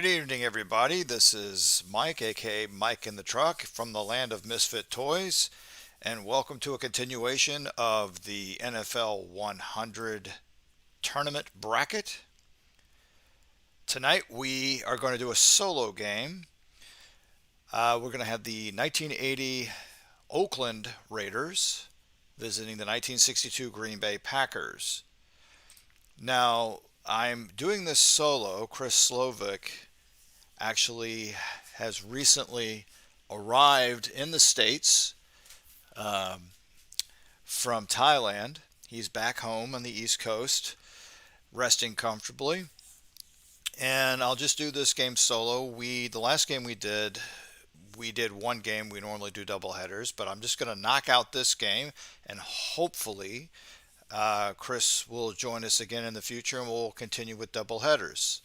Good evening, everybody. This is Mike, aka Mike in the Truck, from the land of misfit toys, and welcome to a continuation of the NFL 100 tournament bracket. Tonight we are going to do a solo game. We're going to have the 1980 Oakland Raiders visiting the 1962 Green Bay Packers. Now, I'm doing this solo. Chris Slovick actually has recently arrived in the States from Thailand. He's back home on the East Coast, resting comfortably. And I'll just do this game solo. The last game we did one game. We normally do double headers, but I'm just going to knock out this game, and hopefully Chris will join us again in the future, and we'll continue with double headers.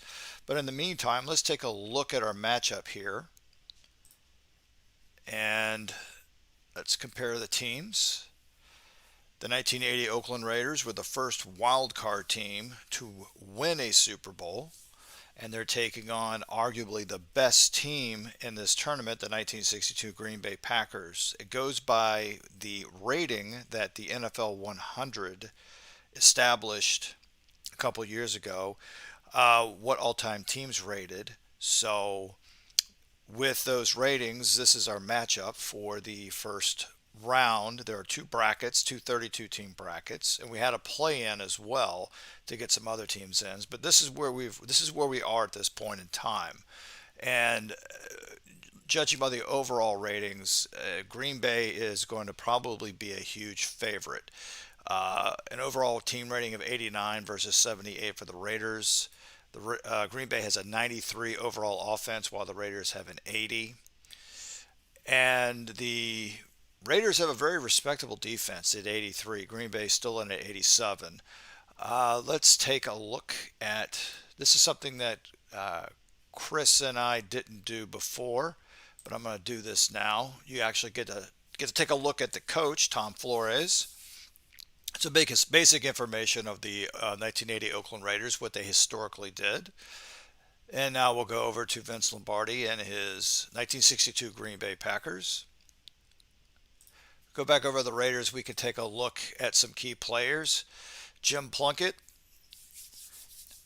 But in the meantime, let's take a look at our matchup here, and let's compare the teams. The 1980 Oakland Raiders were the first wild card team to win a Super Bowl, and they're taking on arguably the best team in this tournament, the 1962 Green Bay Packers. It goes by the rating that the NFL 100 established a couple years ago, what all-time teams rated. So with those ratings, this is our matchup for the first round. There are two brackets, two 32-team brackets, and we had a play-in as well to get some other teams in. But this is where we are at this point in time. And judging by the overall ratings, Green Bay is going to probably be a huge favorite. An overall team rating of 89 versus 78 for the Raiders. Green Bay has a 93 overall offense, while the Raiders have an 80. And the Raiders have a very respectable defense at 83. Green Bay still in at 87. Let's take a look at this. Is something that Chris and I didn't do before, but I'm going to do this now. You actually get to take a look at the coach, Tom Flores. It's a basic information of the 1980 Oakland Raiders, what they historically did. And now we'll go over to Vince Lombardi and his 1962 Green Bay Packers. Go back over the Raiders. We can take a look at some key players. Jim Plunkett.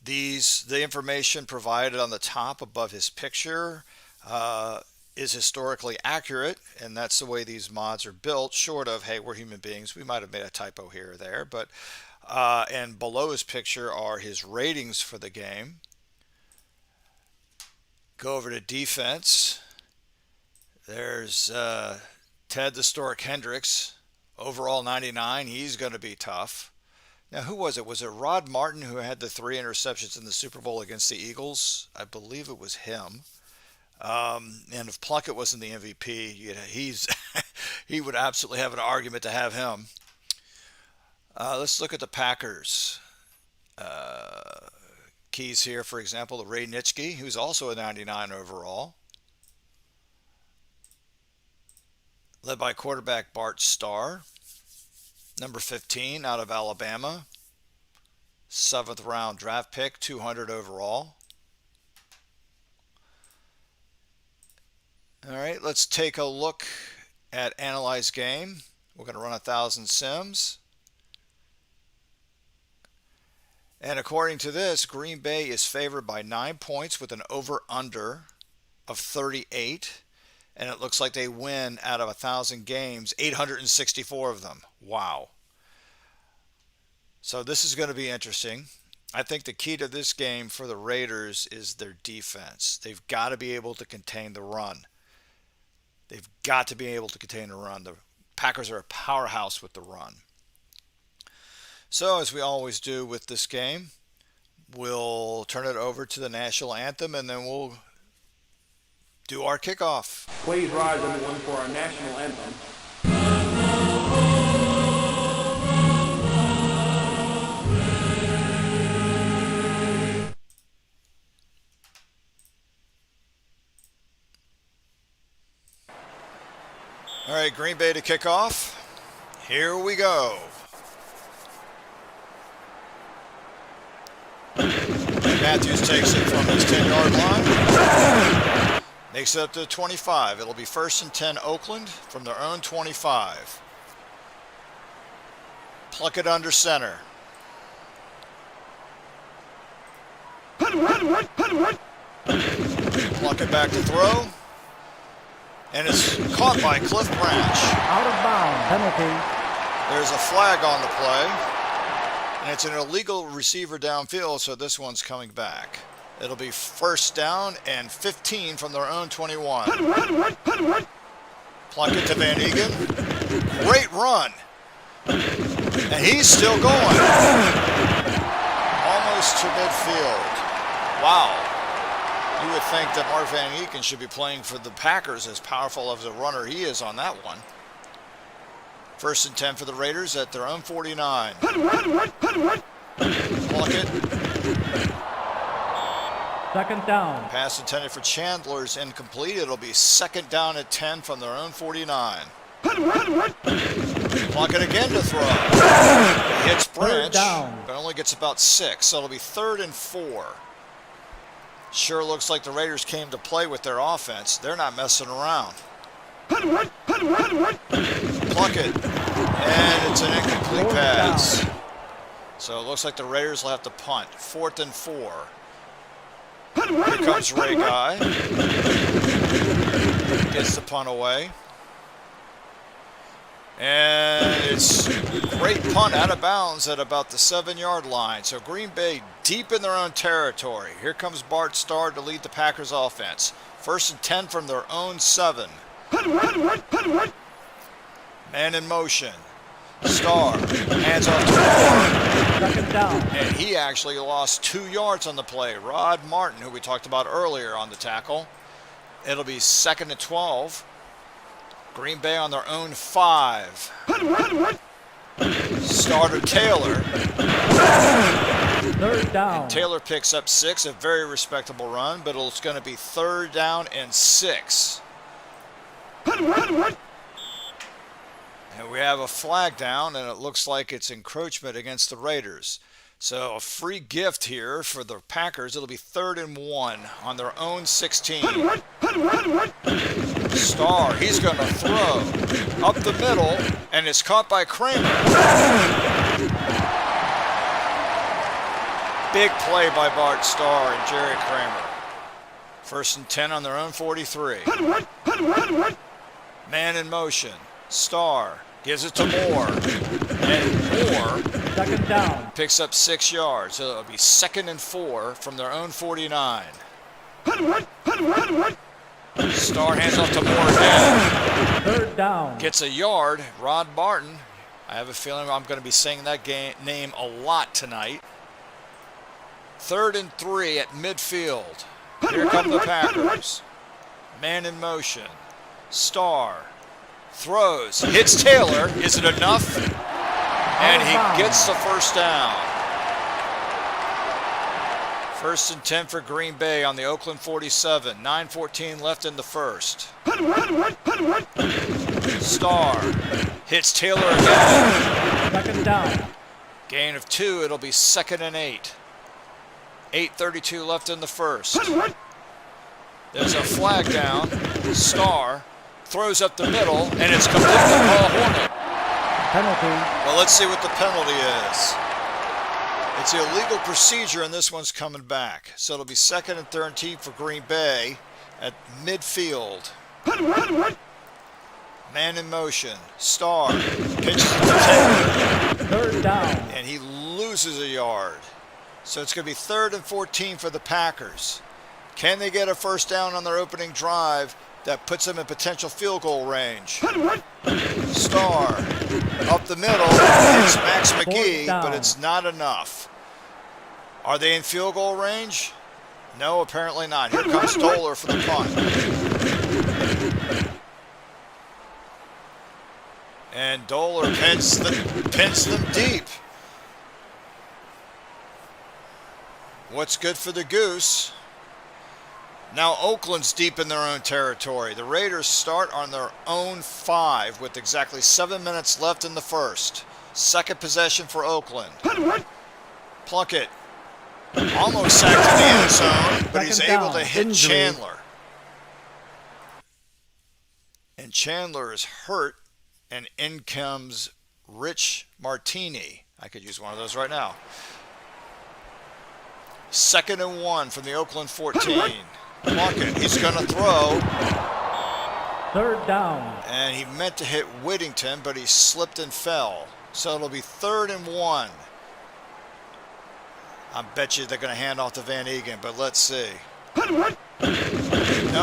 The information provided on the top above his picture is historically accurate, and that's the way these mods are built, short of, hey, we're human beings, we might have made a typo here or there. But and below his picture are his ratings for the game. Go over to defense. There's Ted the Stork Hendricks, overall 99. He's going to be tough. Now, who was it? Was it Rod Martin who had the 3 interceptions in the Super Bowl against the Eagles? I believe it was him. And if Plunkett wasn't the MVP, he would absolutely have an argument to have him. Let's look at the Packers. Keys here, for example, the Ray Nitschke, who's also a 99 overall. Led by quarterback Bart Starr, number 15 out of Alabama. 7th round draft pick, 200 overall. All right, let's take a look at Analyze Game. We're going to run 1,000 sims. And according to this, Green Bay is favored by 9 points with an over-under of 38. And it looks like they win out of 1,000 games, 864 of them. Wow. So this is going to be interesting. I think the key to this game for the Raiders is their defense. They've got to be able to contain the run. They've got to be able to contain the run. The Packers are a powerhouse with the run. So, as we always do with this game, we'll turn it over to the national anthem, and then we'll do our kickoff. Please rise, everyone, for our national anthem. All right, Green Bay to kick off. Here we go. Matthews takes it from his 10-yard line. Makes it up to the 25. It'll be 1st and 10 Oakland from their own 25. Pluck it under center. Pluck it back to throw. And it's caught by Cliff Branch. Out of bounds. Penalty. There's a flag on the play. And it's an illegal receiver downfield, so this one's coming back. It'll be 1st down and 15 from their own 21. Pluck it to Van Egan. Great run. And he's still going. Almost to midfield. Wow. You would think that Mark Van Eeken should be playing for the Packers, as powerful as a runner he is on that one. 1st and 10 for the Raiders at their own 49. Pluck it. 2nd down. Pass intended for Chandler is incomplete. It'll be 2nd down at 10 from their own 49. Pluck it again to throw. He hits Branch, but only gets about 6, so it'll be 3rd and 4. Sure looks like the Raiders came to play with their offense. They're not messing around. Pluck it. And it's an incomplete pass. So it looks like the Raiders will have to punt. 4th and 4. Here comes Ray Guy. Gets the punt away. And it's a great punt out of bounds at about the 7-yard line. So Green Bay deep in their own territory. Here comes Bart Starr to lead the Packers offense. 1st and 10 from their own 7. Man in motion. Starr hands off to Moore. 2nd down. And he actually lost 2 yards on the play. Rod Martin, who we talked about earlier on the tackle. It'll be 2nd and 12. Green Bay on their own 5. Starter Taylor. 3rd down. And Taylor picks up 6, a very respectable run, but it's going to be 3rd down and 6. And we have a flag down, and it looks like it's encroachment against the Raiders. So a free gift here for the Packers. It'll be 3rd and 1 on their own 16. Starr, he's going to throw up the middle, and it's caught by Kramer. Big play by Bart Starr and Jerry Kramer. 1st and 10 on their own 43. Man in motion. Starr gives it to Moore. And Moore 2nd down. picks up 6 yards. So it'll be 2nd and 4 from their own 49. Starr hands off to Moore again. 3rd down. Gets a yard. Rod Martin. I have a feeling I'm going to be saying that name a lot tonight. 3rd and 3 at midfield. Here come the Packers. Man in motion. Starr throws. Hits Taylor. Is it enough? And he gets the 1st down. 1st and 10 for Green Bay on the Oakland 47. 9:14 left in the 1st. Starr hits Taylor again. 2nd down. Gain of 2. It'll be 2nd and 8. 8:32 left in the 1st. There's a flag down. Starr throws up the middle, and it's complete to Paul Hornet. Penalty. Well, let's see what the penalty is. It's illegal procedure, and this one's coming back. So it'll be 2nd and 13 for Green Bay at midfield. Man in motion. Starr pitches it to Taylor, 3rd down. and he loses a yard. So it's going to be 3rd and 14 for the Packers. Can they get a 1st down on their opening drive that puts them in potential field goal range? Starr up the middle. It's Max McGee, but it's not enough. Are they in field goal range? No, apparently not. Here comes Doler for the punt. And Doler pins them deep. What's good for the Goose? Now Oakland's deep in their own territory. The Raiders start on their own 5 with exactly 7 minutes left in the 1st. 2nd possession for Oakland. Plunkett Almost sacked in the end zone, but he's Second able to down. hit Injury. Chandler. And Chandler is hurt, and in comes Rich Martini. I could use one of those right now. 2nd and 1 from the Oakland 14. Plunkett, he's going to throw. Third down. And he meant to hit Whittington, but he slipped and fell. So it'll be 3rd and 1. I bet you they're going to hand off to Van Egan, but let's see. No,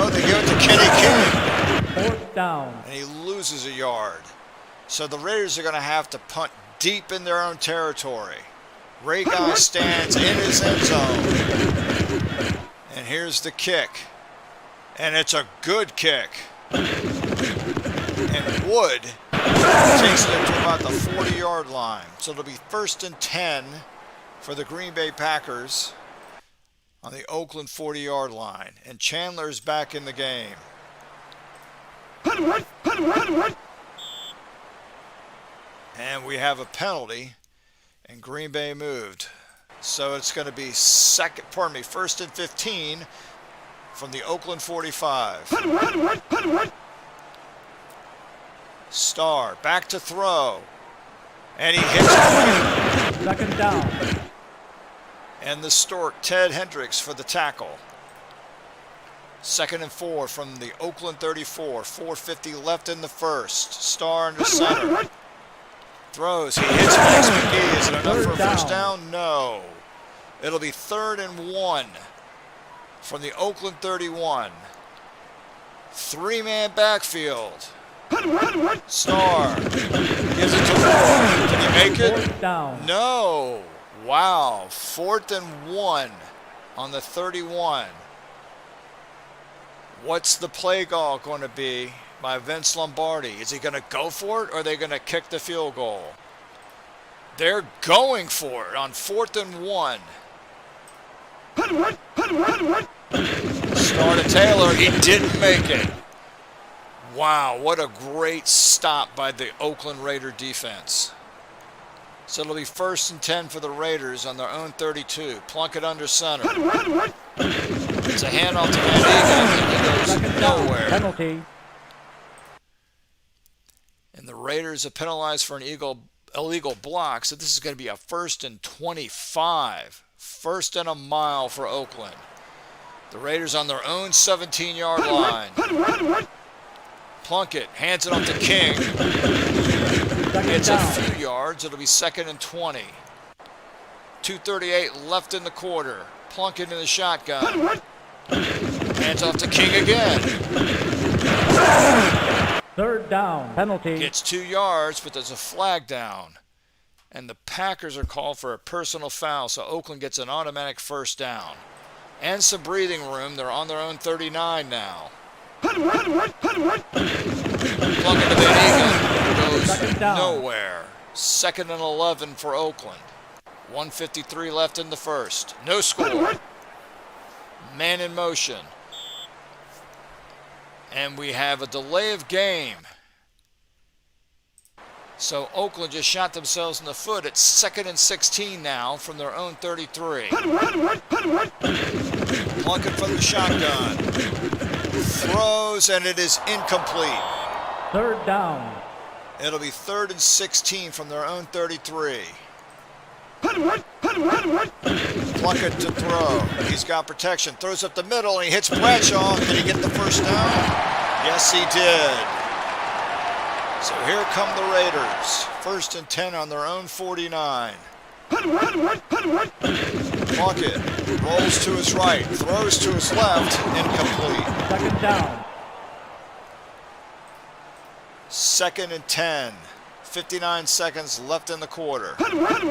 they give it to Kenny King. 4th down. And he loses a yard. So the Raiders are going to have to punt deep in their own territory. Ray Guy stands in his end zone. And here's the kick. And it's a good kick. And Wood takes it to about the 40-yard line. So it'll be 1st and 10 for the Green Bay Packers on the Oakland 40-yard line. And Chandler's back in the game. And we have a penalty, and Green Bay moved. So it's going to be 1st and 15 from the Oakland 45. Starr back to throw. And he hits Quinn. 2nd down. And the Stork, Ted Hendricks, for the tackle. 2nd and 4 from the Oakland 34. 4:50 left in the first. Starr under center. Throws. He hits Max McGee. Is it enough for a first down? No. It'll be 3rd and 1 from the Oakland 31. 3-man backfield. Starr gives it to Moore. Can he make it? 4th down. No. Wow. 4th and 1 on the 31. What's the play call going to be by Vince Lombardi? Is he going to go for it, or are they going to kick the field goal? They're going for it on 4th and 1. Starr to Taylor. He didn't make it. Wow, what a great stop by the Oakland Raider defense. So it'll be 1st and 10 for the Raiders on their own 32. Plunkett under center. It's a handoff to Van Egan, and he goes nowhere. Penalty. And the Raiders are penalized for an illegal block, so this is going to be a 1st and 25. 1st and a mile for Oakland. The Raiders on their own 17-yard line. Plunkett hands it off to King. It's a few yards. It'll be 2nd and 20. 2:38 left in the quarter. Plunkett in the shotgun. Hands off to King again. 3rd down. Penalty. Gets 2 yards, but there's a flag down. And the Packers are called for a personal foul, so Oakland gets an automatic 1st down. And some breathing room. They're on their own 39 now. Plunkett to Van Egan goes nowhere. 2nd and 11 for Oakland. 1:53 left in the first. No score. Man in motion. And we have a delay of game. So Oakland just shot themselves in the foot. It's 2nd and 16 now from their own 33. Plunkett from the shotgun. Throws, and it is incomplete. 3rd down. It'll be 3rd and 16 from their own 33. Plunkett to throw. He's got protection. Throws up the middle, and he hits Bradshaw. Did he get the 1st down? Yes, he did. So here come the Raiders. 1st and 10 on their own 49. Plunkett rolls to his right, throws to his left, incomplete. 2nd down. 2nd and 10. 59 seconds left in the quarter. And off to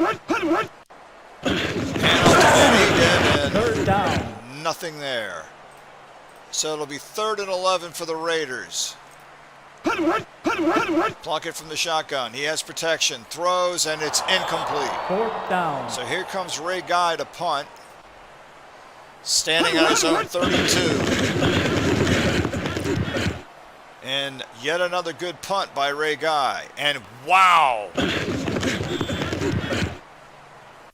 Van Egan, and 3rd down. nothing there. So it'll be 3rd and 11 for the Raiders. Plunkett from the shotgun. He has protection. Throws, and it's incomplete. 4th down. So here comes Ray Guy to punt. Standing on his own 32. And yet another good punt by Ray Guy. And wow!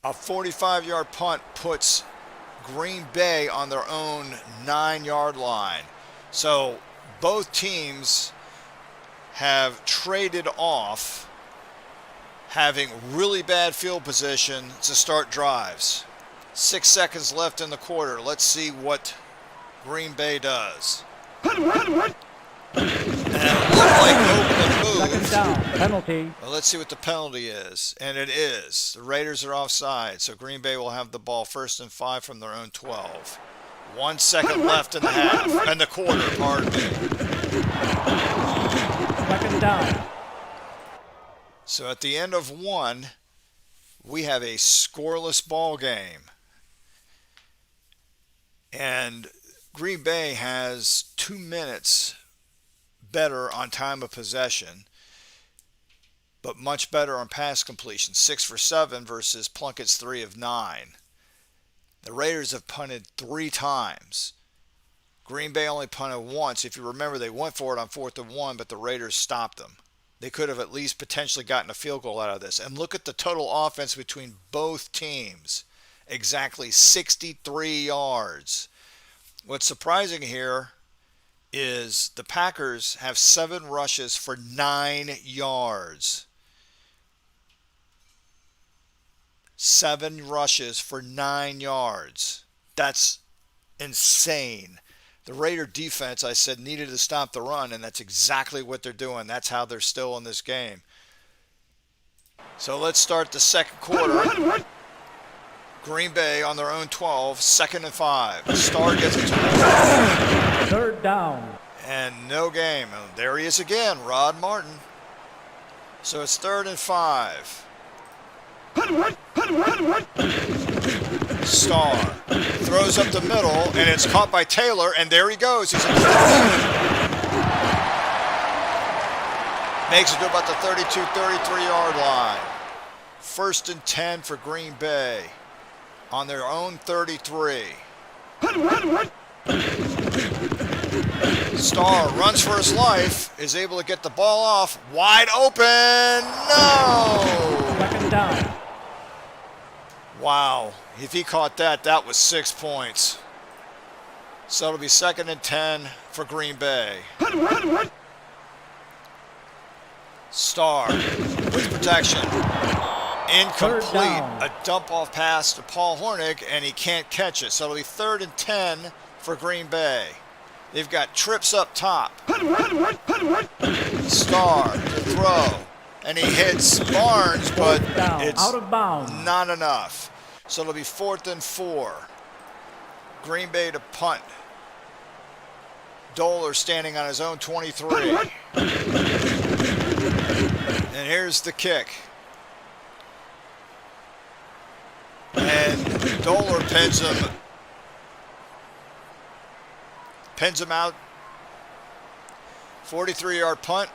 A 45-yard punt puts Green Bay on their own 9-yard line. So both teams have traded off having really bad field position to start drives. 6 seconds left in the quarter. Let's see what Green Bay does. And it looked like Oakland moved. Second down. Penalty. Well, let's see what the penalty is. And it is. The Raiders are offside, so Green Bay will have the ball 1st and 5 from their own 12. 1 second left in the half. And the quarter, pardon me. Second down. So at the end of 1, we have a scoreless ball game. And Green Bay has 2 minutes better on time of possession, but much better on pass completion. 6 for 7 versus Plunkett's 3 of 9. The Raiders have punted 3 times. Green Bay only punted once. If you remember, they went for it on 4th and 1, but the Raiders stopped them. They could have at least potentially gotten a field goal out of this. And look at the total offense between both teams. Exactly 63 yards. What's surprising here is the Packers have 7 rushes for 9 yards. 7 rushes for 9 yards. That's insane. The Raider defense, I said, needed to stop the run, and that's exactly what they're doing. That's how they're still in this game. So let's start the second quarter. Green Bay on their own 12, 2nd and 5. Starr gets it to 3rd down. and no game. And there he is again, Rod Martin. So it's 3rd and 5. Starr throws up the middle, and it's caught by Taylor, and there he goes. He's makes it to about the 32, 33-yard line. 1st and 10 for Green Bay on their own 33. Starr runs for his life, is able to get the ball off, wide open, no! 2nd down. Wow, if he caught that, that was 6 points. So it'll be 2nd and 10 for Green Bay. Starr with protection. Incomplete. A dump-off pass to Paul Hornig, and he can't catch it. So it'll be 3rd and 10 for Green Bay. They've got trips up top. Starr to throw. And he hits Barnes, but it's out of bounds. Not enough. So it'll be 4th and 4. Green Bay to punt. Doler standing on his own 23. And here's the kick. And Doler pins him out. 43-yard punt.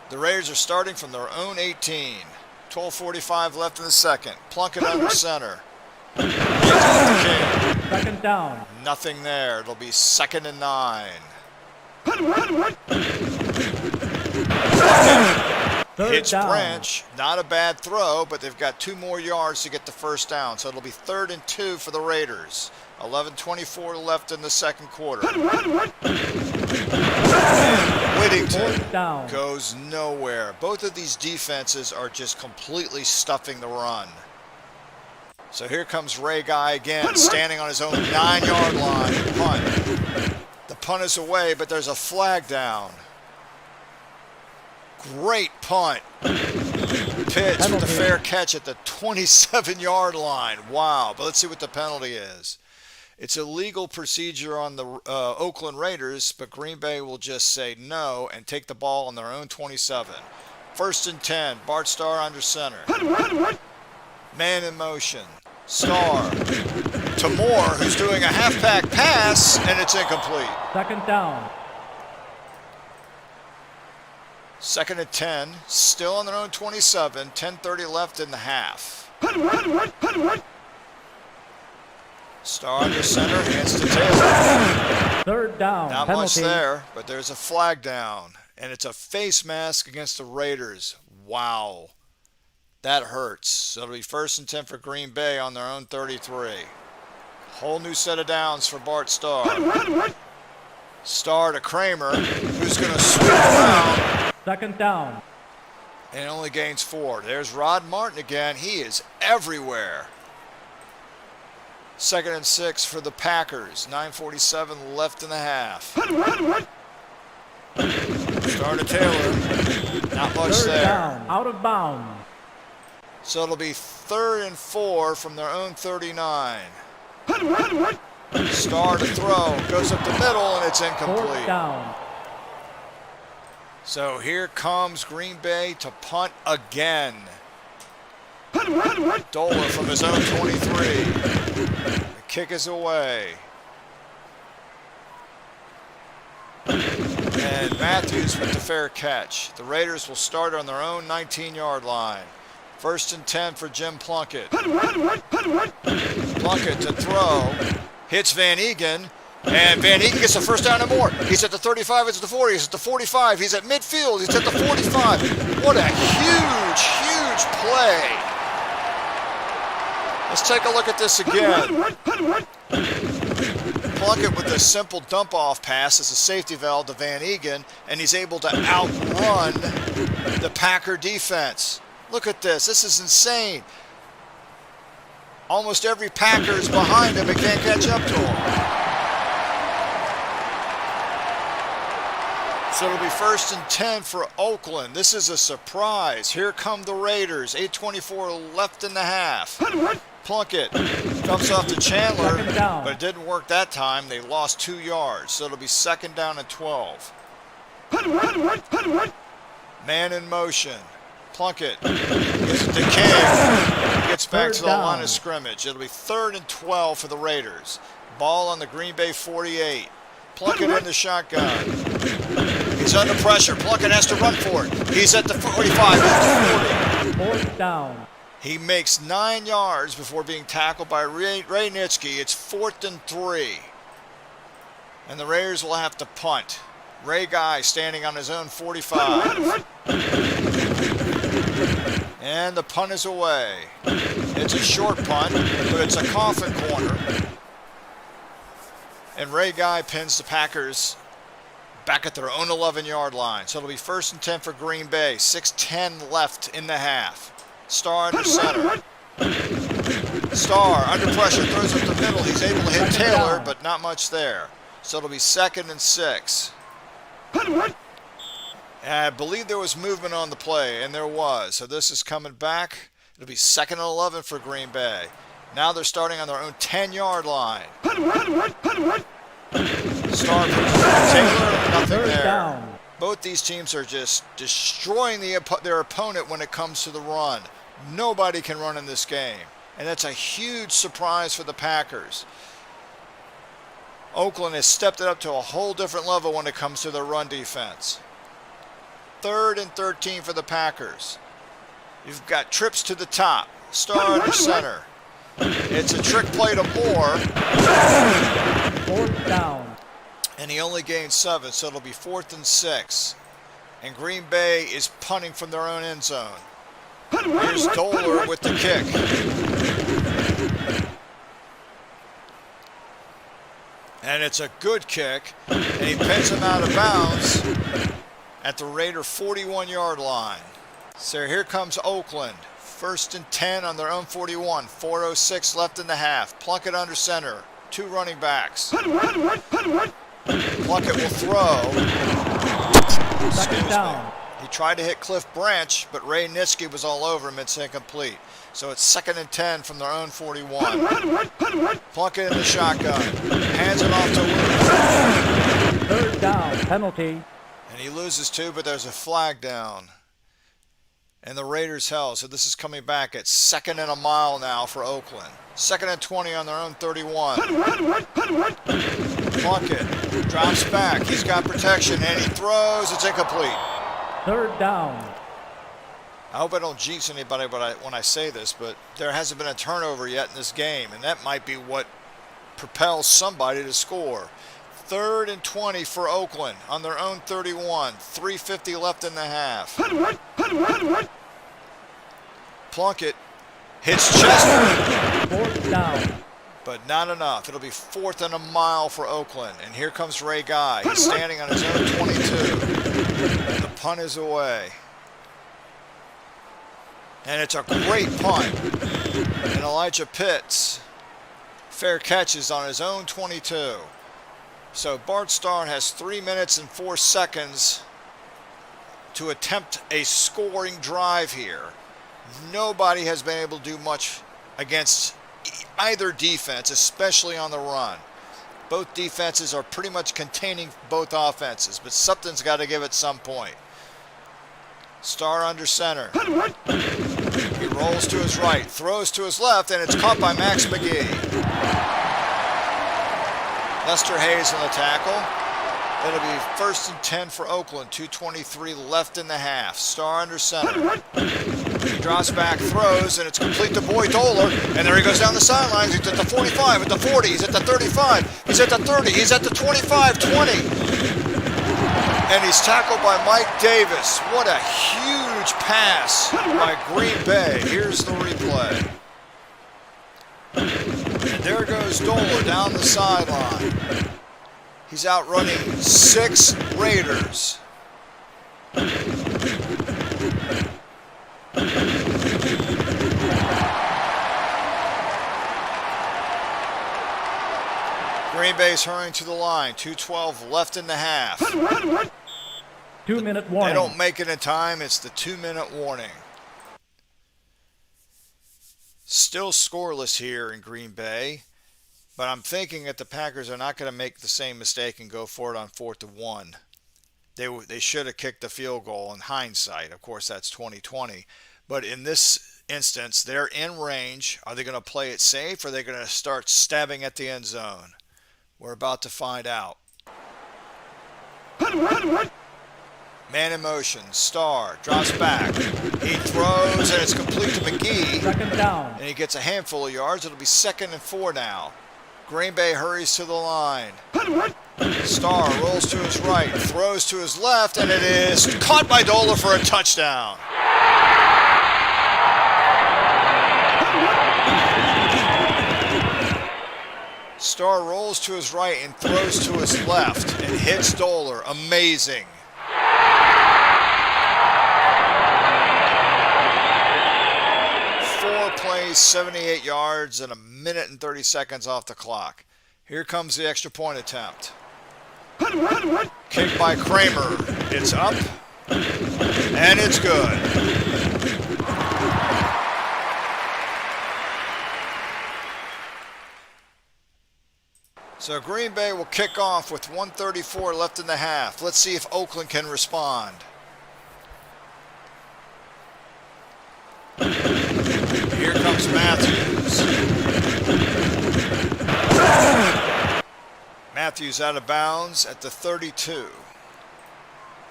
The Raiders are starting from their own 18. 12:45 left in the second. Plunkett under center. 2nd down. Nothing there. It'll be 2nd and 9. Hits down. Branch. Not a bad throw, but they've got 2 more yards to get the 1st down. So it'll be 3rd and 2 for the Raiders. 11:24 left in the second quarter. Whittington goes nowhere. Both of these defenses are just completely stuffing the run. So here comes Ray Guy again, standing on his own 9-yard line. Punt. The punt is away, but there's a flag down. Great punt. Pitts with the fair catch at the 27-yard line. Wow. But let's see what the penalty is. It's a legal procedure on the Oakland Raiders, but Green Bay will just say no and take the ball on their own 27. 1st and 10. Bart Starr under center. Man in motion. Starr to Moore, who's doing a half-back pass, and it's incomplete. 2nd down. 2nd and 10. Still on their own 27. 10:30 left in the half. Starr under center, hands to Taylor. 3rd down. Not penalty. much there, but there's a flag down. And it's a face mask against the Raiders. Wow. That hurts. So it'll be 1st and 10 for Green Bay on their own 33. Whole new set of downs for Bart Starr. Starr to Kramer, who's going to sweep around. Second down. And only gains 4. There's Rod Martin again. He is everywhere. 2nd and 6 for the Packers. 9:47 left in the half. Starr to Taylor. Not much Third there. down. Out of bounds. So it'll be 3rd and 4 from their own 39. Starr to throw. Goes up the middle, and it's Fourth incomplete. down. So here comes Green Bay to punt again. Doler from his own 23. The kick is away. And Matthews with the fair catch. The Raiders will start on their own 19-yard line. 1st and 10 for Jim Plunkett. Plunkett to throw. Hits Van Egan. And Van Egan gets the first down and more. He's at the 35, he's at the 40, he's at the 45, he's at midfield, he's at the 45. What a huge, huge play. Let's take a look at this again. Plunkett with a simple dump-off pass as a safety valve to Van Egan, and he's able to outrun the Packer defense. Look at this. This is insane. Almost every Packer is behind him and can't catch up to him. So it'll be 1st and 10 for Oakland. This is a surprise. Here come the Raiders. 8:24 left in the half. Plunkett dumps off to Chandler, but it didn't work that time. They lost 2 yards. So it'll be 2nd down and 12. Man in motion. Plunkett gives it to King. Gets back to the line of scrimmage. It'll be 3rd and 12 for the Raiders. Ball on the Green Bay 48. Plunkett in the shotgun. He's under pressure. Plunkett has to run for it. He's at the 45. He's at the 40. 4th down. He makes 9 yards before being tackled by Ray Nitschke. It's 4th and 3. And the Raiders will have to punt. Ray Guy standing on his own 45. And the punt is away. It's a short punt, but it's a coffin corner. And Ray Guy pins the Packers back at their own 11-yard line. So it'll be 1st and 10 for Green Bay. 6:10 left in the half. Starr under center. Starr under pressure, throws up the middle. He's able to hit Taylor, but not much there. So it'll be 2nd and 6. And I believe there was movement on the play, and there was. So this is coming back. It'll be 2nd and 11 for Green Bay. Now they're starting on their own 10-yard line. Starr Taylor, nothing there. Down. Both these teams are just destroying their opponent when it comes to the run. Nobody can run in this game. And that's a huge surprise for the Packers. Oakland has stepped it up to a whole different level when it comes to their run defense. 3rd and 13 for the Packers. You've got trips to the top. Starr under center. It's a trick play to Moore. 4th down. And he only gained 7, so it'll be 4th and 6. And Green Bay is punting from their own end zone. Here's Doler with the kick. And it's a good kick. And he pins him out of bounds at the Raider 41-yard line. So here comes Oakland. 1st and 10 on their own 41. 4:06 left in the half. Plunkett under center. 2 running backs. Plunkett will throw. Second down. He tried to hit Cliff Branch, but Ray Nitschke was all over him. It's incomplete. So it's 2nd and 10 from their own 41. Plunkett in the shotgun. Hands it off to Lewis. 3rd down. Penalty. And he loses 2, but there's a flag down. And the Raiders held. So this is coming back at 2nd and a mile now for Oakland. 2nd and 20 on their own 31. Plunkett drops back. He's got protection, and he throws. It's incomplete. 3rd down. I hope I don't jinx anybody when I say this, but there hasn't been a turnover yet in this game, and that might be what propels somebody to score. 3rd and 20 for Oakland on their own 31. 3:50 left in the half. Plunkett hits Chester. 4th down. but not enough. It'll be 4th and a mile for Oakland. And here comes Ray Guy. He's standing on his own 22. And the punt is away. And it's a great punt. And Elijah Pitts fair catches on his own 22. So Bart Starr has 3 minutes and 4 seconds to attempt a scoring drive here. Nobody has been able to do much against either defense, especially on the run. Both defenses are pretty much containing both offenses, but something's got to give at some point. Starr under center. He rolls to his right, throws to his left, and it's caught by Max McGee. Lester Hayes on the tackle. It'll be 1st and 10 for Oakland. 2:23 left in the half. Starr under center. He drops back, throws, and it's complete to Boyd Doler. And there he goes down the sidelines. He's at the 45, at the 40, he's at the 35, he's at the 30, he's at the 25, 20. And he's tackled by Mike Davis. What a huge pass by Green Bay. Here's the replay. And there goes Doler down the sideline. He's outrunning 6 Raiders. Green Bay's hurrying to the line. 2:12 left in the half. 2-minute warning. They don't make it in time. It's the 2-minute warning. Still scoreless here in Green Bay. But I'm thinking that the Packers are not going to make the same mistake and go for it on 4th and 1. They should have kicked the field goal in hindsight. Of course, that's 2020. But in this instance, they're in range. Are they going to play it safe, or are they going to start stabbing at the end zone? We're about to find out. Man in motion. Starr drops back. He throws, and it's complete to McGee. 2nd down. And he gets a handful of yards. It'll be 2nd and 4 now. Green Bay hurries to the line. Starr rolls to his right, throws to his left, and it is caught by Doler for a touchdown. Starr rolls to his right and throws to his left and hits Doler. Amazing. Plays 78 yards and 1 minute and 30 seconds off the clock. Here comes the extra point attempt. Kick by Kramer. It's up, and it's good. So Green Bay will kick off with 1:34 left in the half. Let's see if Oakland can respond. Here comes Matthews. Matthews out of bounds at the 32.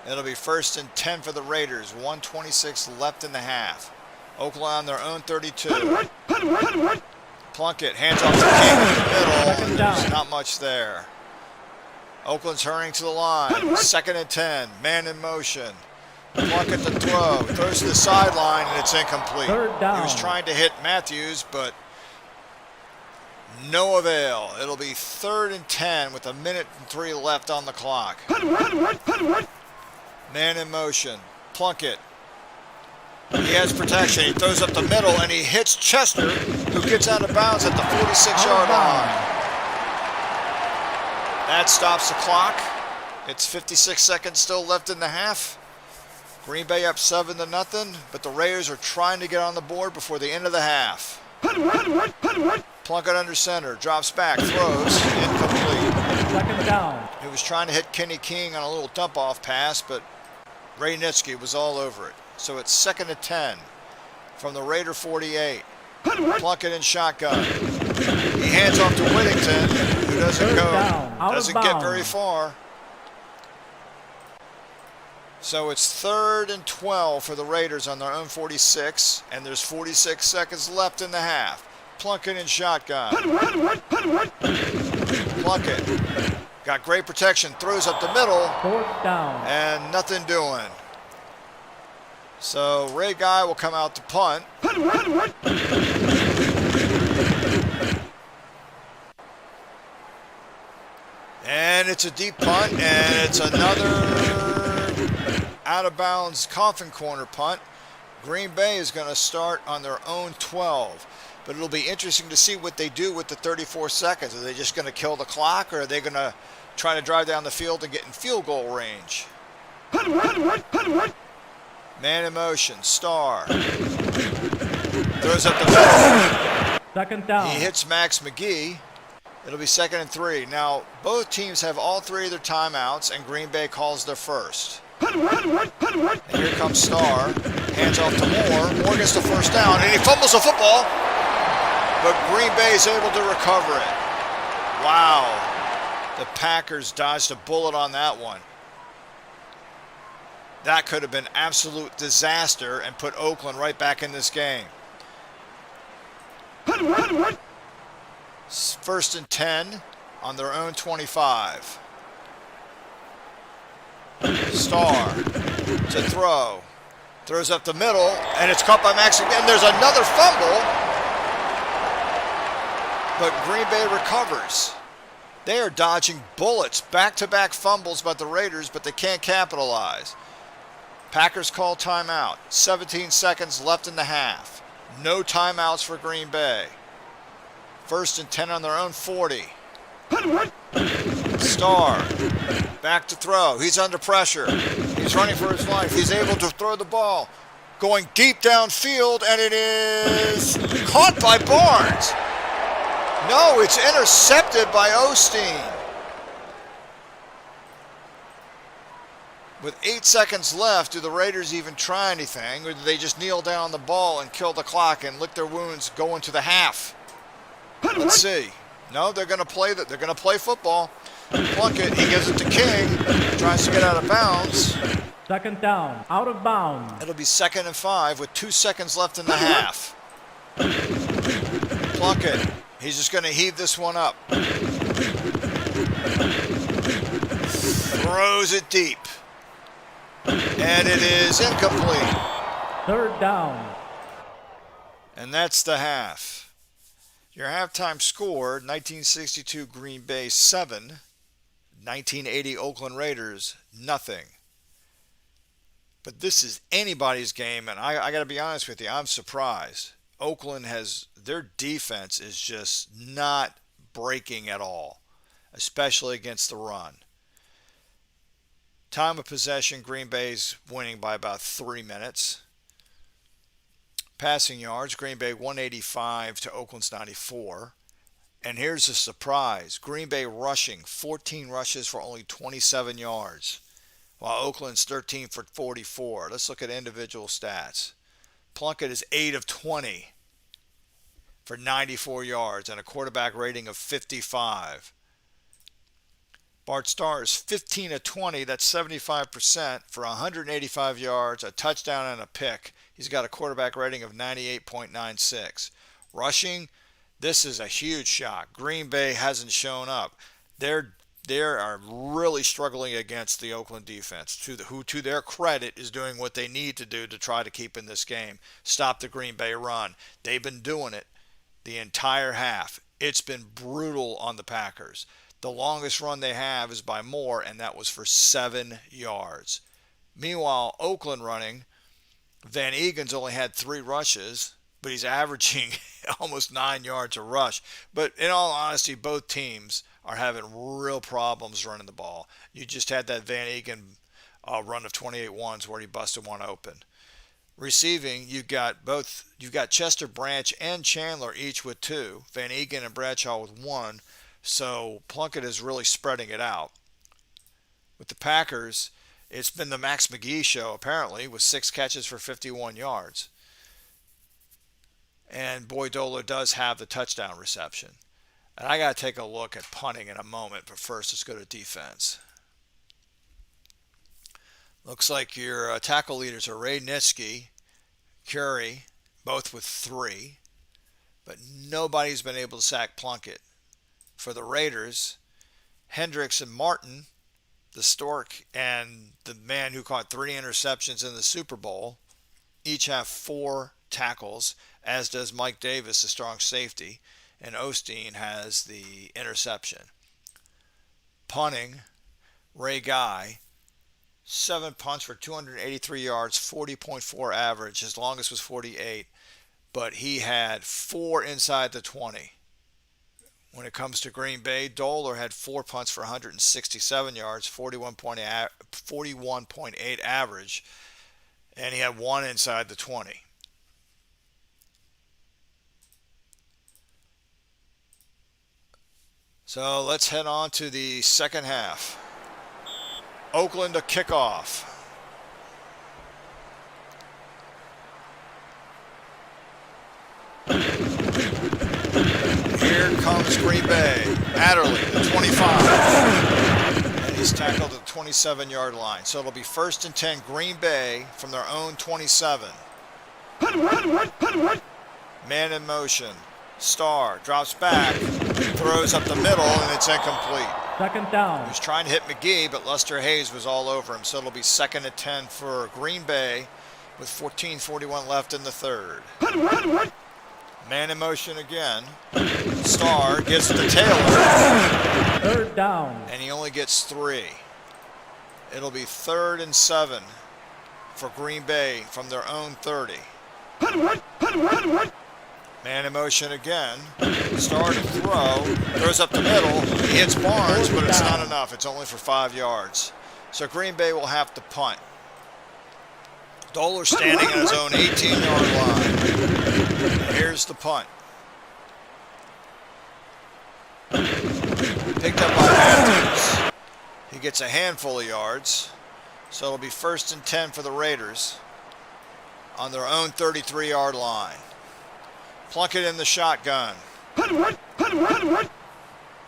It'll be 1st and 10 for the Raiders. 1:26 left in the half. Oakland on their own 32. Plunkett hands off to King in the middle. There's not much there. Oakland's hurrying to the line. 2nd and 10. Man in motion. Plunkett to throw. Throws to the sideline, and it's incomplete. 3rd down. He was trying to hit Matthews, but no avail. It'll be 3rd and 10 with 1 minute and 3 left on the clock. Man in motion. Plunkett. He has protection. He throws up the middle, and he hits Chester, who gets out of bounds at the 46-yard line. That stops the clock. It's 56 seconds still left in the half. Green Bay up 7-0, but the Raiders are trying to get on the board before the end of the half. Plunkett under center, drops back, throws, incomplete. 2nd down. He was trying to hit Kenny King on a little dump-off pass, but Ray Nitschke was all over it. So it's 2nd and 10 from the Raider 48. Plunkett in shotgun. He hands off to Whittington, who doesn't get very far. So it's 3rd and 12 for the Raiders on their own 46, and there's 46 seconds left in the half. Plunkett in shotgun. Plunkett got great protection, throws up the middle. 4th down. And nothing doing. So Ray Guy will come out to punt. And it's a deep punt, and it's another out-of-bounds coffin corner punt. Green Bay is going to start on their own 12. But it'll be interesting to see what they do with the 34 seconds. Are they just going to kill the clock, or are they going to try to drive down the field and get in field goal range? Man in motion, Starr. Throws up the middle. Second down. He hits Max McGee. It'll be 2nd and 3. Now, both teams have all 3 of their timeouts, and Green Bay calls their first. And here comes Starr. Hands off to Moore. Moore gets the first down, and he fumbles the football. But Green Bay is able to recover it. Wow. The Packers dodged a bullet on that one. That could have been absolute disaster and put Oakland right back in this game. 1st and 10 on their own 25. Starr to throw. Throws up the middle, and it's caught by Max again. There's another fumble, but Green Bay recovers. They are dodging bullets, back-to-back fumbles by the Raiders, but they can't capitalize. Packers call timeout. 17 seconds left in the half. No timeouts for Green Bay. 1st and 10 on their own 40. Starr back to throw. He's under pressure. He's running for his life. He's able to throw the ball. Going deep downfield, and it is caught by Barnes. No, it's intercepted by Osteen. With 8 seconds left, do the Raiders even try anything, or do they just kneel down on the ball and kill the clock and lick their wounds going to the half? Let's see. No, they're going to play that. They're going to play football. Plunkett, he gives it to King. Tries to get out of bounds. 2nd down, out of bounds. It'll be 2nd and 5 with 2 seconds left in the half. Plunkett, he's just going to heave this one up. Throws it deep. And it is incomplete. 3rd down. And that's the half. Your halftime score, 1962 Green Bay 7, 1980 Oakland Raiders, nothing. But this is anybody's game, and I got to be honest with you, I'm surprised. Oakland their defense is just not breaking at all, especially against the run. Time of possession, Green Bay's winning by about 3 minutes. Passing yards, Green Bay 185 to Oakland's 94. And here's a surprise. Green Bay rushing, 14 rushes for only 27 yards, while Oakland's 13 for 44. Let's look at individual stats. Plunkett is 8 of 20 for 94 yards and a quarterback rating of 55. Bart Starr is 15 of 20, that's 75% for 185 yards, a touchdown and a pick. He's got a quarterback rating of 98.96. Rushing, this is a huge shock. Green Bay hasn't shown up. They are really struggling against the Oakland defense, who to their credit is doing what they need to do to try to keep in this game. Stop the Green Bay run. They've been doing it the entire half. It's been brutal on the Packers. The longest run they have is by Moore, and that was for 7 yards. Meanwhile, Oakland running, Van Egan's only had 3 rushes, but he's averaging almost 9 yards a rush. But in all honesty, both teams are having real problems running the ball. You just had that Van Egan run of 28 ones where he busted one open. Receiving, you've got Chester, Branch, and Chandler each with 2. Van Egan and Bradshaw with 1. So Plunkett is really spreading it out. With the Packers, it's been the Max McGee show, apparently, with 6 catches for 51 yards. And Boy Doler does have the touchdown reception. And I got to take a look at punting in a moment, but first let's go to defense. Looks like your tackle leaders are Ray Nitschke, Curry, both with 3. But nobody's been able to sack Plunkett. For the Raiders, Hendricks and Martin, the Stork, and the man who caught 3 interceptions in the Super Bowl, each have 4 tackles, as does Mike Davis, the strong safety, and Osteen has the interception. punting, Ray Guy. 7 punts for 283 yards, 40.4 average. His longest was 48, but he had 4 inside the 20. When it comes to Green Bay, Doler had 4 punts for 167 yards, 41.8 average, and he had 1 inside the 20. So let's head on to the second half. Oakland to kickoff. Here comes Green Bay. Adderley, the 25. And he's tackled at the 27-yard line. So it'll be 1st and 10, Green Bay from their own 27. Man in motion. Starr drops back, throws up the middle, and it's incomplete. 2nd down. He was trying to hit McGee, but Lester Hayes was all over him. So it'll be 2nd and 10 for Green Bay with 14:41 left in the third. Man in motion again. Starr gets to Taylor. 3rd down. And he only gets 3. It'll be 3rd and 7 for Green Bay from their own 30. Man in motion again. Starr to throw. Throws up the middle. He hits Barnes, but it's not enough. It's only for 5 yards. So Green Bay will have to punt. Doler standing on his own 18-yard line. Here's the punt. Picked up by Matthews. He gets a handful of yards. So it'll be 1st and 10 for the Raiders on their own 33-yard line. Plunkett in the shotgun.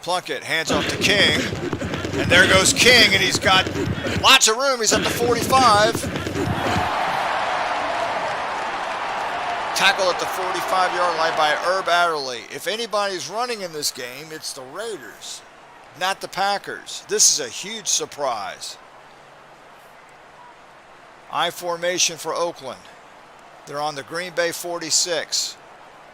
Plunkett hands off to King. And there goes King, and he's got lots of room. He's at the 45. Tackle at the 45-yard line by Herb Adderley. If anybody's running in this game, it's the Raiders, not the Packers. This is a huge surprise. I formation for Oakland. They're on the Green Bay 46.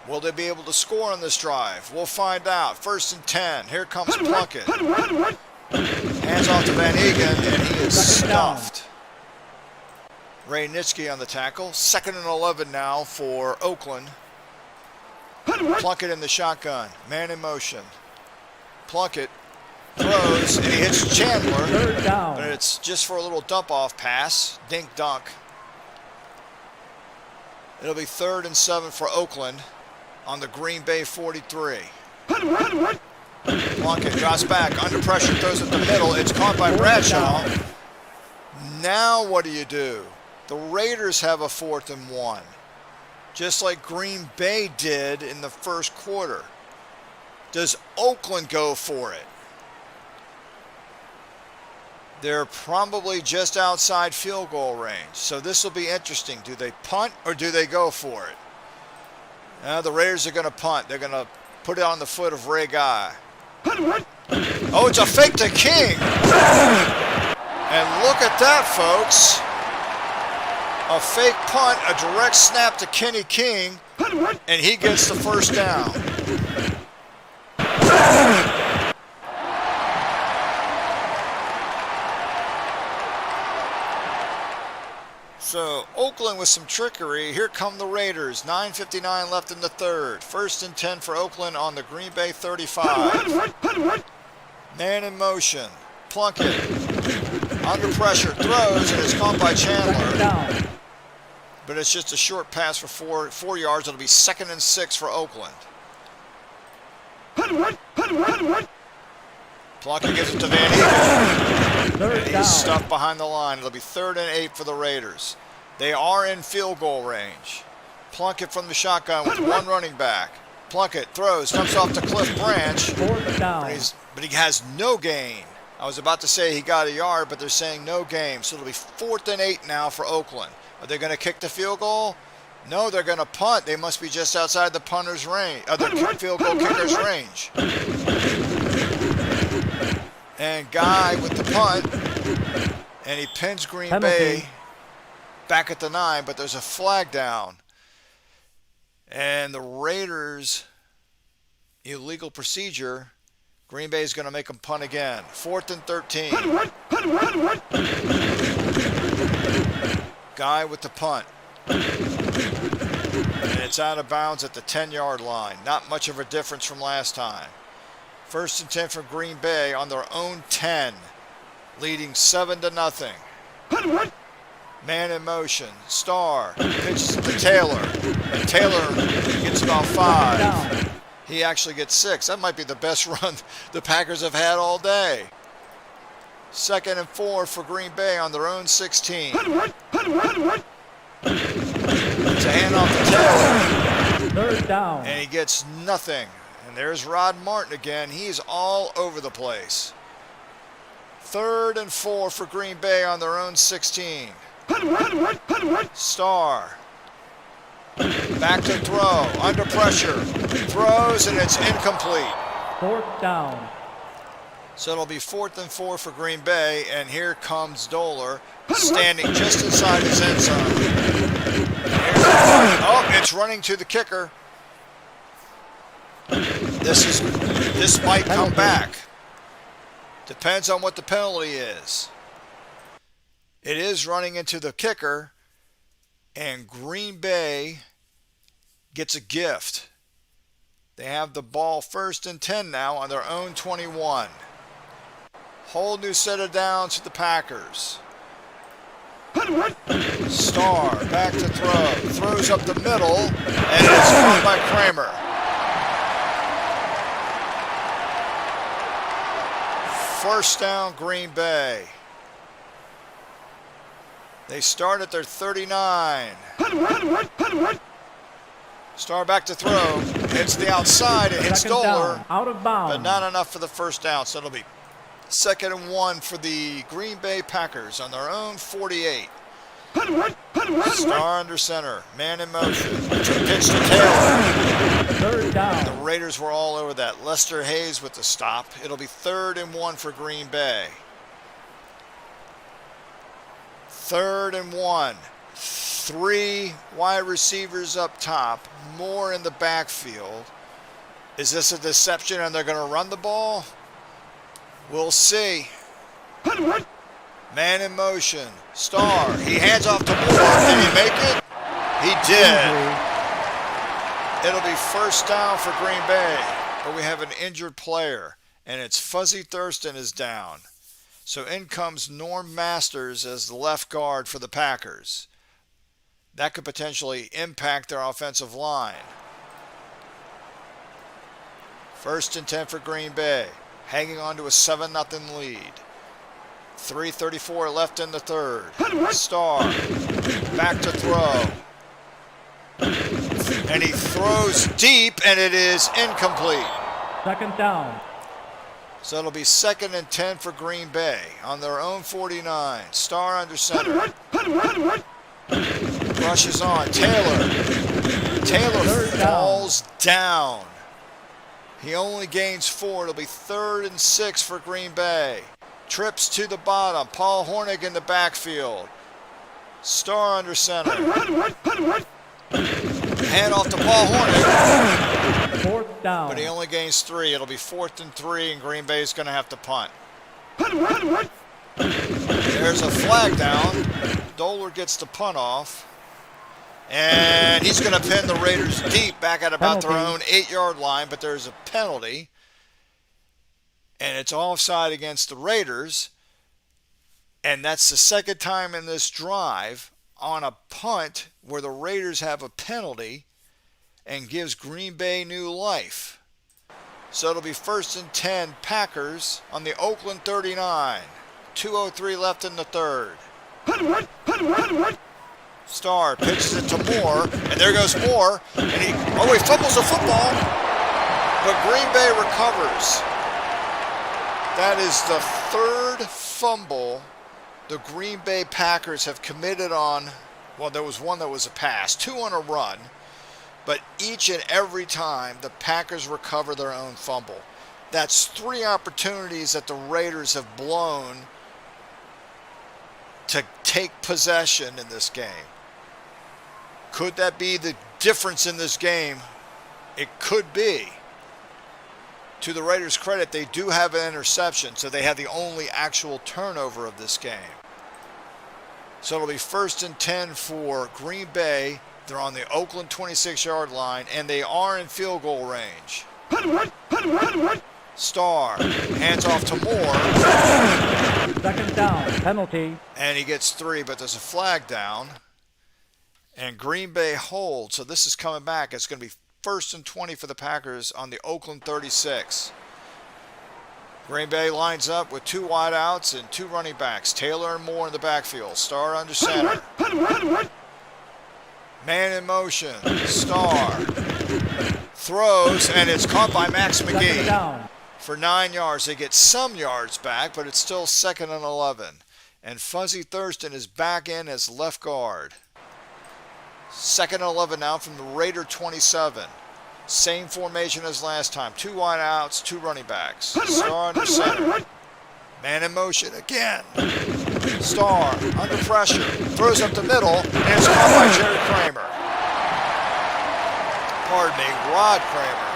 Will they be able to score on this drive? We'll find out. 1st and 10. Here comes Plunkett. Hands off to Van Egan, and he is stuffed. Ray Nitschke on the tackle. 2nd and 11 now for Oakland. Plunkett in the shotgun. Man in motion. Plunkett throws, and he hits Chandler. 3rd down. But it's just for a little dump-off pass. Dink dunk. It'll be 3rd and 7 for Oakland on the Green Bay 43. Plunkett drops back. Under pressure, throws it the middle. It's caught by Bradshaw. Now what do? The Raiders have a 4th and 1, just like Green Bay did in the first quarter. Does Oakland go for it? They're probably just outside field goal range, so this will be interesting. Do they punt or do they go for it? The Raiders are going to punt. They're going to put it on the foot of Ray Guy. Oh, it's a fake to King. And look at that, folks. A fake punt, a direct snap to Kenny King, and he gets the 1st down. So Oakland with some trickery. Here come the Raiders. 9:59 left in the third. 1st and 10 for Oakland on the Green Bay 35. Man in motion. Plunkett under pressure, throws, and it's caught by Chandler. But it's just a short pass for 4 yards. It'll be 2nd and 6 for Oakland. Plunkett gives it to Van Egan. And he's stuffed behind the line. It'll be 3rd and 8 for the Raiders. They are in field goal range. Plunkett from the shotgun with one running back. Plunkett throws, dumps off to Cliff Branch. But he has no gain. I was about to say he got a yard, but they're saying no gain. So it'll be 4th and 8 now for Oakland. Are they going to kick the field goal? No, they're going to punt. They must be just outside the punter's range, the field goal kicker's range. And Guy with the punt, and he pins Green Bay back at the 9, but there's a flag down. And the Raiders, illegal procedure, Green Bay is going to make them punt again. 4th and 13. Guy with the punt. And it's out of bounds at the 10-yard line. Not much of a difference from last time. 1st and 10 for Green Bay on their own 10. Leading 7-0. Man in motion. Starr pitches to Taylor. And Taylor gets about 5. He actually gets 6. That might be the best run the Packers have had all day. 2nd and 4 for Green Bay on their own 16. It's a handoff to Taylor. 3rd down. And he gets nothing. And there's Rod Martin again. He's all over the place. 3rd and 4 for Green Bay on their own 16. Starr. Back to throw. Under pressure. Throws, and it's incomplete. 4th down. So it'll be 4th and 4 for Green Bay. And here comes Doler standing just inside his end zone. Oh, it's running to the kicker. This might come back. Depends on what the penalty is. It is running into the kicker, and Green Bay gets a gift. They have the ball 1st and 10 now on their own 21. Whole new set of downs for the Packers. Starr back to throw. Throws up the middle, and it's caught by Kramer. First down, Green Bay. They start at their 39. Starr back to throw. Hits the outside. It hits Second Doler. down, out of bounds. But not enough for the first down. So it'll be 2nd and 1 for the Green Bay Packers on their own 48. Starr under center. Man in motion. It's a pitch to Taylor. 3rd down. The Raiders were all over that. Lester Hayes with the stop. It'll be 3rd and 1 for Green Bay. 3rd and 1. 3 wide receivers up top. More in the backfield. Is this a deception and they're going to run the ball? We'll see. Man in motion. Starr. He hands off to Moore. Did he make it? He did. It'll be 1st down for Green Bay. But we have an injured player. And it's Fuzzy Thurston is down. So in comes Norm Masters as the left guard for the Packers. That could potentially impact their offensive line. 1st and 10 for Green Bay. Hanging on to a 7-0 lead. 3:34 left in the 3rd. Starr back to throw. And he throws deep, and it is incomplete. 2nd down. So it'll be 2nd and 10 for Green Bay on their own 49. Starr under center. Rushes on. Taylor falls down. He only gains 4. It'll be 3rd and 6 for Green Bay. Trips to the bottom. Paul Hornig in the backfield. Starr under center. Hand off to Paul Hornig. 4th down. But he only gains 3. It'll be 4th and 3, and Green Bay is going to have to punt. There's a flag down. Doler gets the punt off. And he's going to pin the Raiders deep back at about their own 8-yard line, but there's a penalty. And it's offside against the Raiders. And that's the 2nd time in this drive on a punt where the Raiders have a penalty and gives Green Bay new life. So it'll be 1st and 10 Packers on the Oakland 39. 2:03 left in the 3rd. Starr pitches it to Moore, and there goes Moore, and he fumbles the football, but Green Bay recovers. That is the 3rd fumble the Green Bay Packers have committed on. Well, there was one that was a pass, 2 on a run, but each and every time the Packers recover their own fumble. That's 3 opportunities that the Raiders have blown to take possession in this game. Could that be the difference in this game? It could be. to the Raiders' credit, they do have an interception, so they have the only actual turnover of this game. So it'll be 1st and 10 for Green Bay. They're on the Oakland 26-yard line, and they are in field goal range. Starr hands off to Moore. 2nd down, penalty. And he gets 3, but there's a flag down. And Green Bay holds, so this is coming back. It's going to be 1st and 20 for the Packers on the Oakland 36. Green Bay lines up with 2 wideouts and 2 running backs. Taylor and Moore in the backfield. Starr under center. Man in motion. Starr throws, and it's caught by Max 2nd McGee down. for 9 yards. They get some yards back, but it's still 2nd and 11. And Fuzzy Thurston is back in as left guard. 2nd and 11 now from the Raider 27. Same formation as last time. 2 wideouts, 2 running backs. Starr under center. Man in motion again. Starr under pressure. Throws up the middle, and it's caught by Jerry Kramer. Pardon me, Rod Kramer.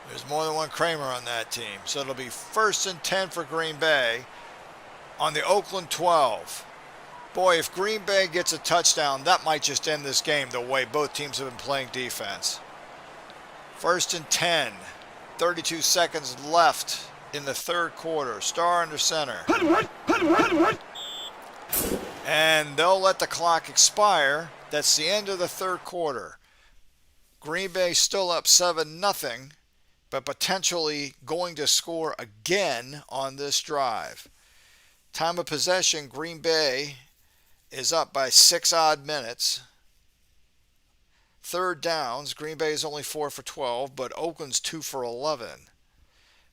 There's more than one Kramer on that team. So it'll be 1st and 10 for Green Bay on the Oakland 12. Boy, if Green Bay gets a touchdown, that might just end this game the way both teams have been playing defense. 1st and 10. 32 seconds left in the 3rd quarter. Starr under center. And they'll let the clock expire. That's the end of the 3rd quarter. Green Bay still up 7-0, but potentially going to score again on this drive. Time of possession, Green Bay is up by 6 odd minutes. 3rd downs, Green Bay is only 4 for 12, but Oakland's 2 for 11.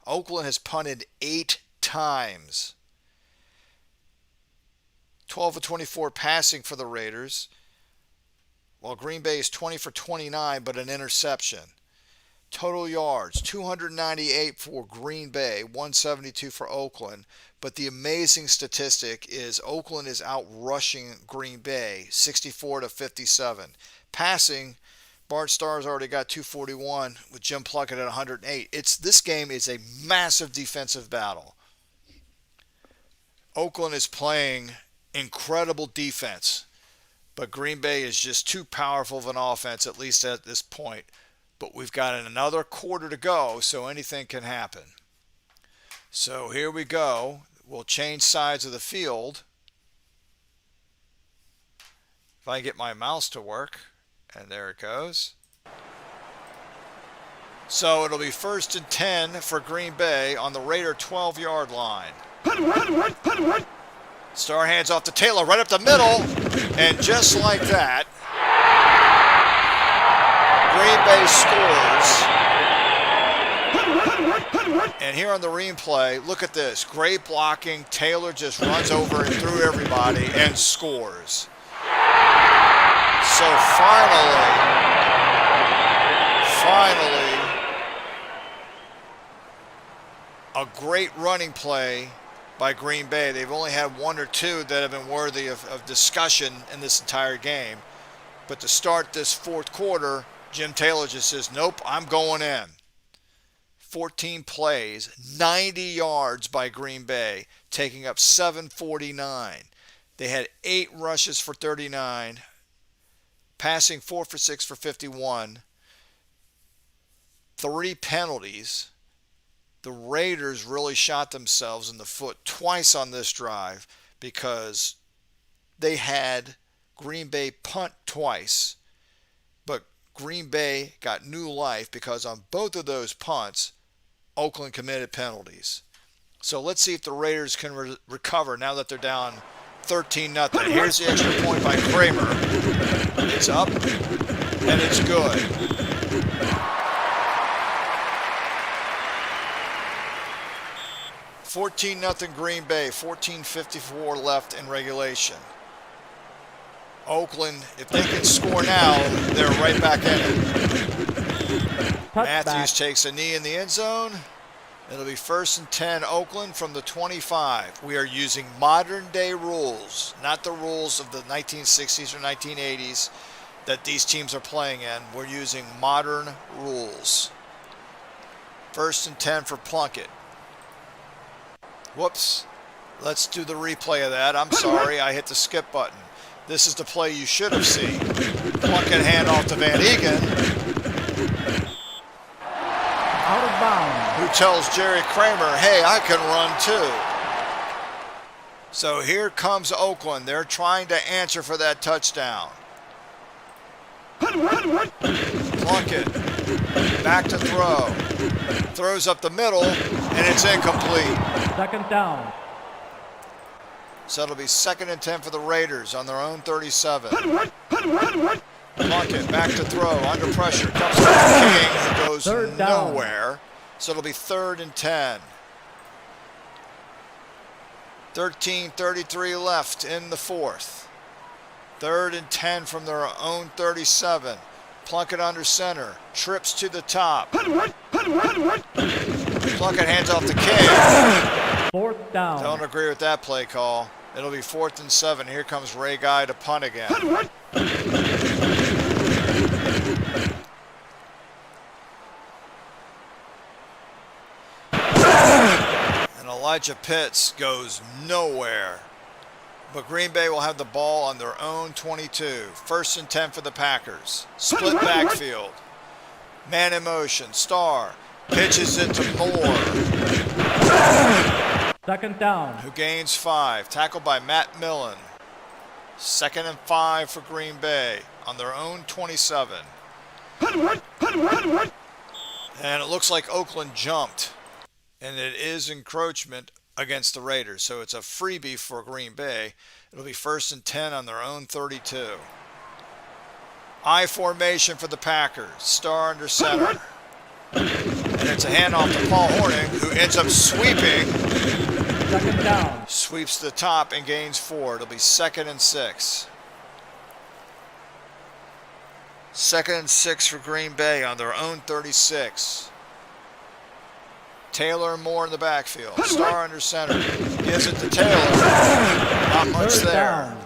Oakland has punted 8 times. 12 of 24 passing for the Raiders, while Green Bay is 20 for 29, but an interception. Total yards, 298 for Green Bay, 172 for Oakland. But the amazing statistic is Oakland is out rushing Green Bay, 64 to 57. Passing, Bart Starr's already got 241 with Jim Plunkett at 108. This game is a massive defensive battle. Oakland is playing incredible defense, but Green Bay is just too powerful of an offense, at least at this point. But we've got another quarter to go, so anything can happen. So here we go. We'll change sides of the field. If I get my mouse to work, and there it goes. So it'll be 1st and 10 for Green Bay on the Raider 12-yard line. Starr hands off to Taylor right up the middle, and just like that, Green Bay scores. And here on the replay, look at this. Great blocking. Taylor just runs over and through everybody and scores. So finally, a great running play by Green Bay. They've only had 1 or 2 that have been worthy of discussion in this entire game. But to start this 4th quarter, Jim Taylor just says, nope, I'm going in. 14 plays, 90 yards by Green Bay, taking up 749. They had 8 rushes for 39, passing 4 for 6 for 51, 3 penalties. The Raiders really shot themselves in the foot twice on this drive because they had Green Bay punt twice, but Green Bay got new life because on both of those punts, Oakland committed penalties. So let's see if the Raiders can recover now that they're down 13-0. Here's the extra point by Kramer. It's up, and it's good. $14-0 Green Bay, 14:54 left in regulation. Oakland, if they can score now, they're right back in it. Matthews takes a knee in the end zone. It'll be 1st and 10 Oakland from the 25. We are using modern day rules, not the rules of the 1960s or 1980s that these teams are playing in. We're using modern rules. First and 10 for Plunkett. Whoops. Let's do the replay of that. I'm sorry, I hit the skip button. This is the play you should have seen. Plunkett handoff to Van Egan, Out of bounds. who tells Jerry Kramer, hey, I can run too. So here comes Oakland. They're trying to answer for that touchdown. Plunkett, back to throw. Throws up the middle, and it's incomplete. Second down. So it'll be second and 10 for the Raiders on their own 37. Plunkett back to throw, under pressure. Comes to King, who goes Third down. nowhere. So it'll be third and 10. 13:33 left in the fourth. Third and 10 from their own 37. Plunkett under center, trips to the top. Plunkett hands off to King. Fourth down. Don't agree with that play call. It'll be 4th and 7. Here comes Ray Guy to punt again. And Elijah Pitts goes nowhere. But Green Bay will have the ball on their own 22. First and 10 for the Packers. Split backfield. Man in motion. Starr pitches it to Moore, Second down. who gains 5. Tackled by Matt Millen. Second and 5 for Green Bay on their own 27. And it looks like Oakland jumped. And it is encroachment against the Raiders. So it's a freebie for Green Bay. It'll be first and 10 on their own 32. I formation for the Packers. Starr under center. And it's a handoff to Paul Hornung, who ends up sweeping. Second down. Sweeps the top and gains 4. It'll be second and 6. Second and 6 for Green Bay on their own 36. Taylor and Moore in the backfield. Starr under center. Gives it to Taylor. Not much Third there. down.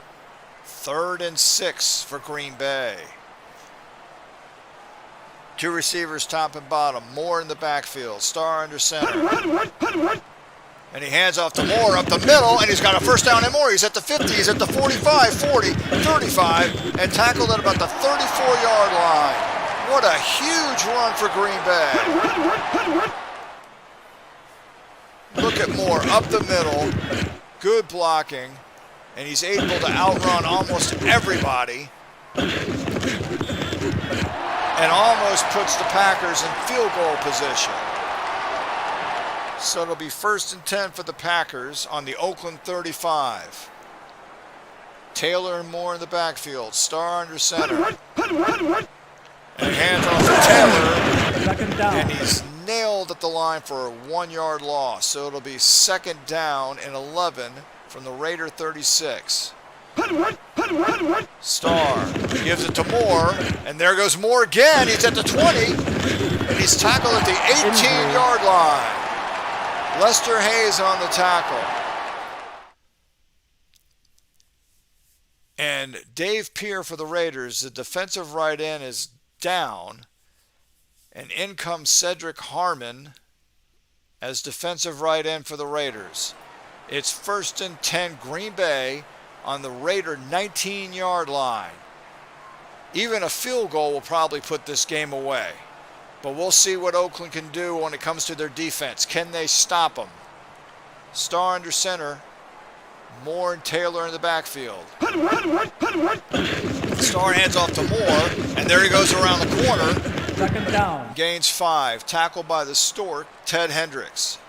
Third and 6 for Green Bay. Two receivers top and bottom. Moore in the backfield. Starr under center. And he hands off to Moore up the middle, and he's got a first down and more. He's at the 50, he's at the 45, 40, 35, and tackled at about the 34-yard line. What a huge run for Green Bay. Look at Moore up the middle, good blocking, and he's able to outrun almost everybody and almost puts the Packers in field goal position. So it'll be first and 10 for the Packers on the Oakland 35. Taylor and Moore in the backfield. Starr under center. And hands off to Taylor. Second down. And he's nailed at the line for a 1-yard loss. So it'll be second down and 11 from the Raider 36. Starr gives it to Moore. And there goes Moore again. He's at the 20. And he's tackled at the 18-yard line. Lester Hayes on the tackle. And Dave Peer for the Raiders, the defensive right end, is down. And in comes Cedric Harmon as defensive right end for the Raiders. It's first and 10 Green Bay on the Raider 19-yard line. Even a field goal will probably put this game away. But we'll see what Oakland can do when it comes to their defense. Can they stop them? Starr under center. Moore and Taylor in the backfield. Starr hands off to Moore, and there he goes around the corner. Second down. Gains 5. Tackled by the Stork, Ted Hendricks.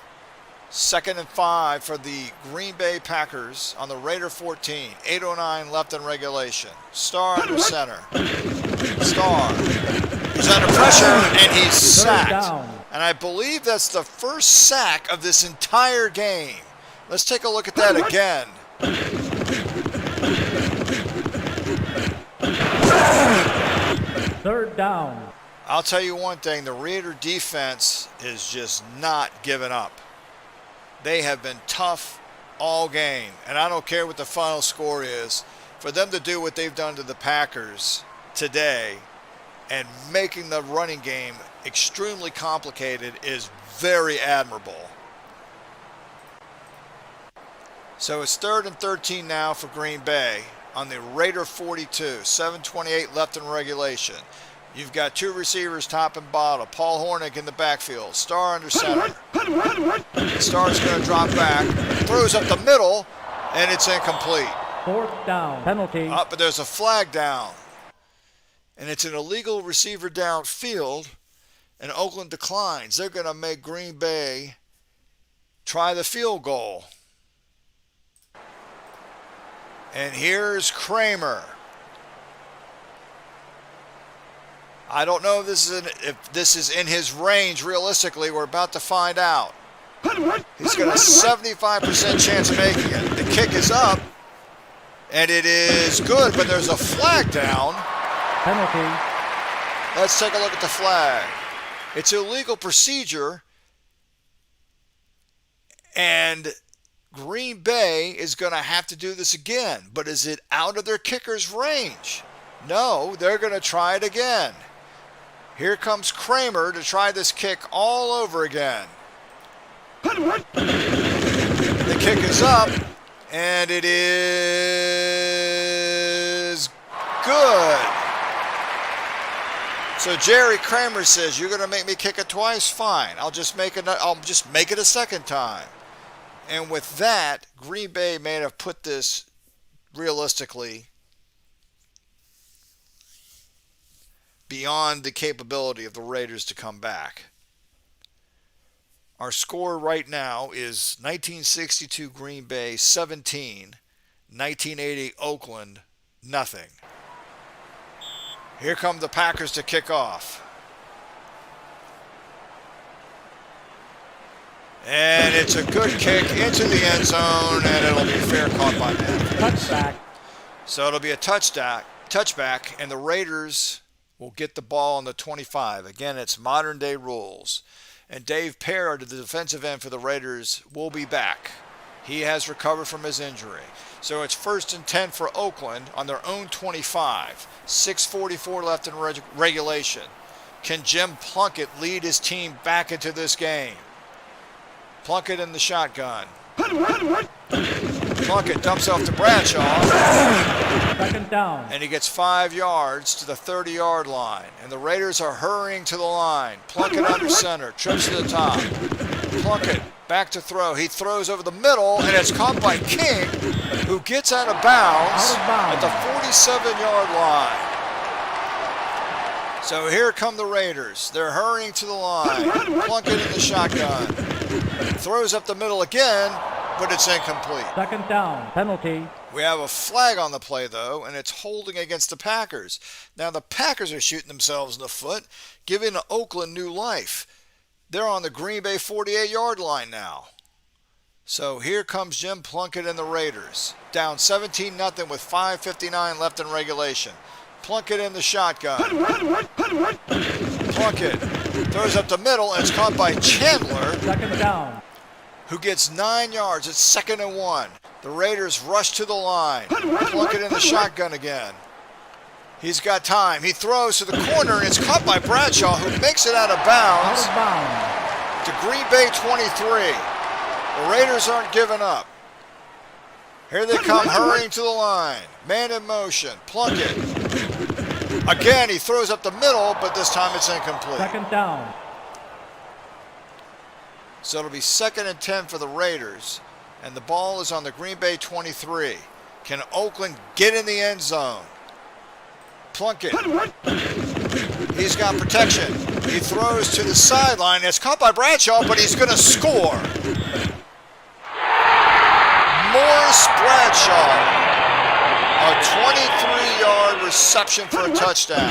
Second and 5 for the Green Bay Packers on the Raider 14. 8:09 left in regulation. Starr under center. Starr. He's under pressure, and he's sacked. Down. And I believe that's the first sack of this entire game. Let's take a look at that again. Third down. I'll tell you one thing, the Raider defense is just not giving up. They have been tough all game, and I don't care what the final score is. For them to do what they've done to the Packers today and making the running game extremely complicated is very admirable. So it's 3rd and 13 now for Green Bay on the Raider 42. 7:28 left in regulation. You've got two receivers top and bottom. Paul Hornick in the backfield. Starr under center. Starr's going to drop back. Throws up the middle, and it's incomplete. 4th down. Penalty. But there's a flag down. And it's an illegal receiver downfield, and Oakland declines. They're going to make Green Bay try the field goal. And here's Kramer. I don't know if this is in his range realistically. We're about to find out. He's got a 75% chance of making it. The kick is up, and it is good, but there's a flag down. Penalty. Let's take a look at the flag. It's illegal procedure, and Green Bay is going to have to do this again. But is it out of their kicker's range? No, they're going to try it again. Here comes Kramer to try this kick all over again. The kick is up, and it is good. So Jerry Kramer says, "You're going to make me kick it twice? Fine. I'll just make it a second time." And with that, Green Bay may have put this realistically beyond the capability of the Raiders to come back. Our score right now is 1962 Green Bay 17, 1980 Oakland nothing. Here come the Packers to kick off. And it's a good kick into the end zone, and it'll be fair caught by Anthem. Touchback. So it'll be a touchback, and the Raiders will get the ball on the 25. Again, it's modern day rules. And Dave Parrott, the defensive end for the Raiders, will be back. He has recovered from his injury. So it's 1st and 10 for Oakland on their own 25. 6:44 left in regulation. Can Jim Plunkett lead his team back into this game? Plunkett in the shotgun. Plunkett dumps off to Bradshaw. 2nd down. And he gets 5 yards to the 30-yard line. And the Raiders are hurrying to the line. Plunkett under center, trips to the top. Plunkett back to throw. He throws over the middle, and it's caught by King, who gets out of bounds at the 47-yard line. So here come the Raiders. They're hurrying to the line. Plunkett in the shotgun. Throws up the middle again, but it's incomplete. 2nd down. Penalty. We have a flag on the play, though, and it's holding against the Packers. Now, the Packers are shooting themselves in the foot, giving Oakland new life. They're on the Green Bay 48-yard line now. So here comes Jim Plunkett and the Raiders. Down 17-0 with 5:59 left in regulation. Plunkett in the shotgun. Plunkett throws up the middle, and it's caught by Chandler. 2nd down. Who gets 9 yards. It's 2nd and 1. The Raiders rush to the line. Plunkett in the shotgun again. He's got time. He throws to the corner, and it's caught by Bradshaw, who makes it out of bounds to Green Bay 23. The Raiders aren't giving up. Here they come, hurrying to the line. Man in motion. Plunkett. Again, he throws up the middle, but this time it's incomplete. 2nd down. So it'll be 2nd and 10 for the Raiders, and the ball is on the Green Bay 23. Can Oakland get in the end zone? Plunkett. He's got protection. He throws to the sideline. It's caught by Bradshaw, but he's going to score. Morris Bradshaw. A 23-yard reception for a touchdown.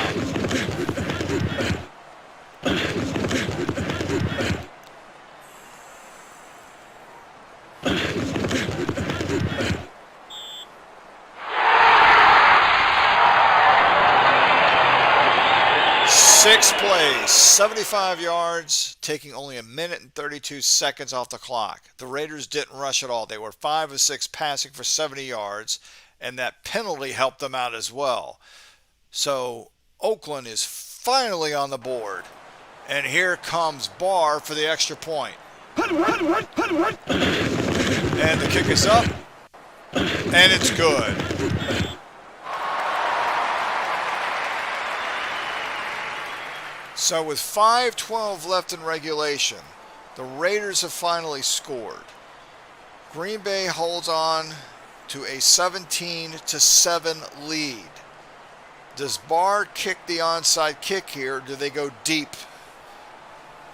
Six plays, 75 yards, taking only a minute and 32 seconds off the clock. The Raiders didn't rush at all. They were 5 of 6 passing for 70 yards, and that penalty helped them out as well. So Oakland is finally on the board. And here comes Barr for the extra point. And the kick is up. And it's good. So with 5:12 left in regulation, the Raiders have finally scored. Green Bay holds on to a 17-7 lead. Does Barr kick the onside kick here, or do they go deep?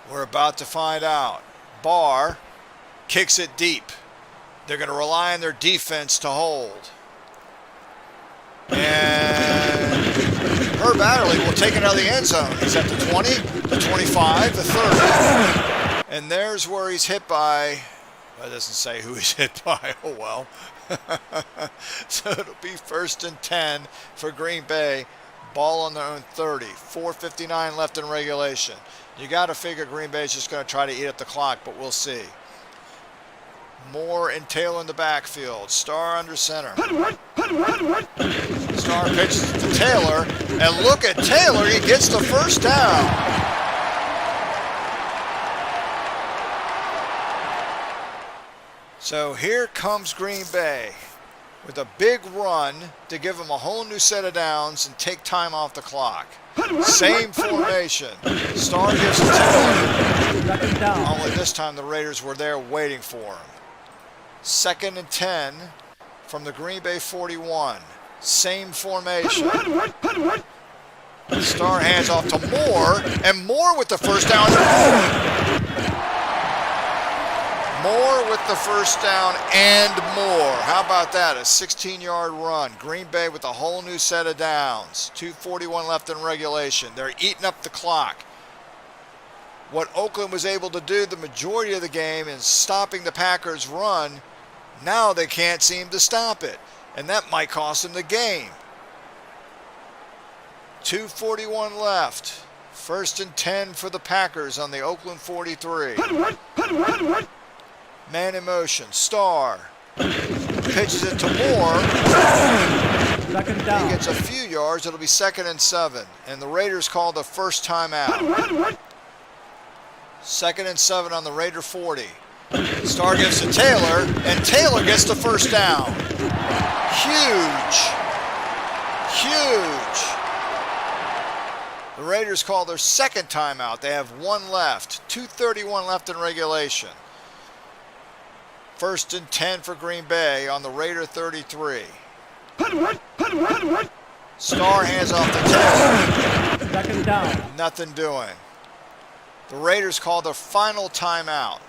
We're about to find out. Barr kicks it deep. They're going to rely on their defense to hold. And Herb Adderley will take it out of the end zone. He's at the 20, the 25, the 30. And there's where he's hit by. Well, it doesn't say who he's hit by. Oh, well. So it'll be 1st and 10 for Green Bay. Ball on their own 30. 4:59 left in regulation. You got to figure Green Bay's just going to try to eat up the clock, but we'll see. Moore and Taylor in the backfield. Starr under center. Starr pitches to Taylor, and look at Taylor. He gets the first down. So here comes Green Bay with a big run to give them a whole new set of downs and take time off the clock. Same formation. Starr gives to Taylor. Only this time the Raiders were there waiting for him. 2nd and 10 from the Green Bay 41. Same formation. Starr hands off to Moore, and Moore with the first down. Moore with the first down and more. How about that? A 16-yard run. Green Bay with a whole new set of downs. 2:41 left in regulation. They're eating up the clock. What Oakland was able to do the majority of the game in stopping the Packers' run, now they can't seem to stop it. And that might cost them the game. 2:41 left. 1st and 10 for the Packers on the Oakland 43. Man in motion. Starr pitches it to Moore. 2nd down. He gets a few yards. It'll be 2nd and 7. And the Raiders call the first timeout. 2nd and 7 on the Raider 40. Starr gives to Taylor, and Taylor gets the first down. Huge. The Raiders call their second timeout. They have one left. 2:31 left in regulation. 1st and 10 for Green Bay on the Raider 33. Starr hands off to Taylor. 2nd down. Nothing doing. The Raiders call their final timeout.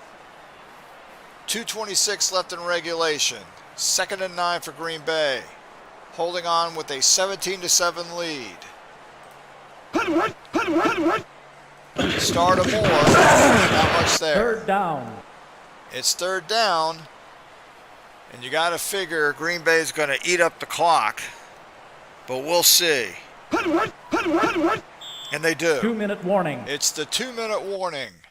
2:26 left in regulation. 2nd and 9 for Green Bay. Holding on with a 17-7 lead. Starr to Moore. Not much there. 3rd down. It's 3rd down, and you got to figure Green Bay is going to eat up the clock, but we'll see. And they do. 2-minute warning. It's the 2-minute warning.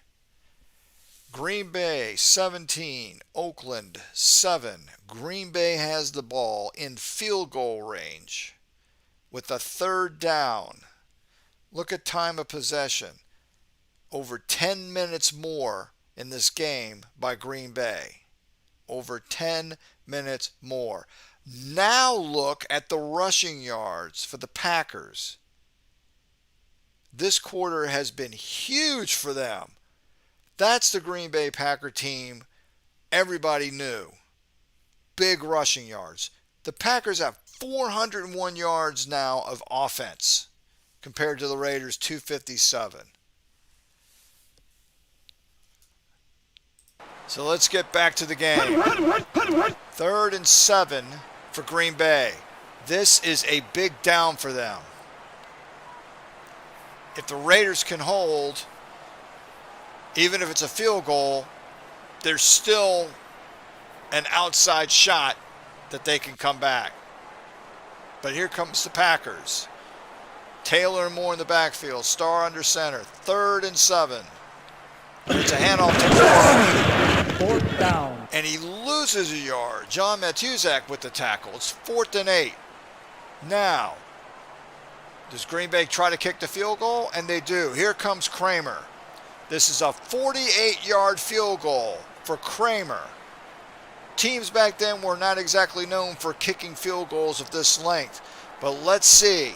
Green Bay 17, Oakland 7. Green Bay has the ball in field goal range with a 3rd down. Look at time of possession. Over 10 minutes more in this game by Green Bay. Over 10 minutes more. Now look at the rushing yards for the Packers. This quarter has been huge for them. That's the Green Bay Packer team everybody knew. Big rushing yards. The Packers have 401 yards now of offense compared to the Raiders' 257. So let's get back to the game. 3rd and 7 for Green Bay. This is a big down for them. If the Raiders can hold, even if it's a field goal, there's still an outside shot that they can come back. But here comes the Packers. Taylor and Moore in the backfield. Starr under center. 3rd and 7. It's a handoff to Moore. 4th down. And he loses a yard. John Matuzak with the tackle. It's 4th and 8. Now, Does Green Bay try to kick the field goal? And they do. Here comes Kramer. This is a 48-yard field goal for Kramer. Teams back then were not exactly known for kicking field goals of this length. But let's see.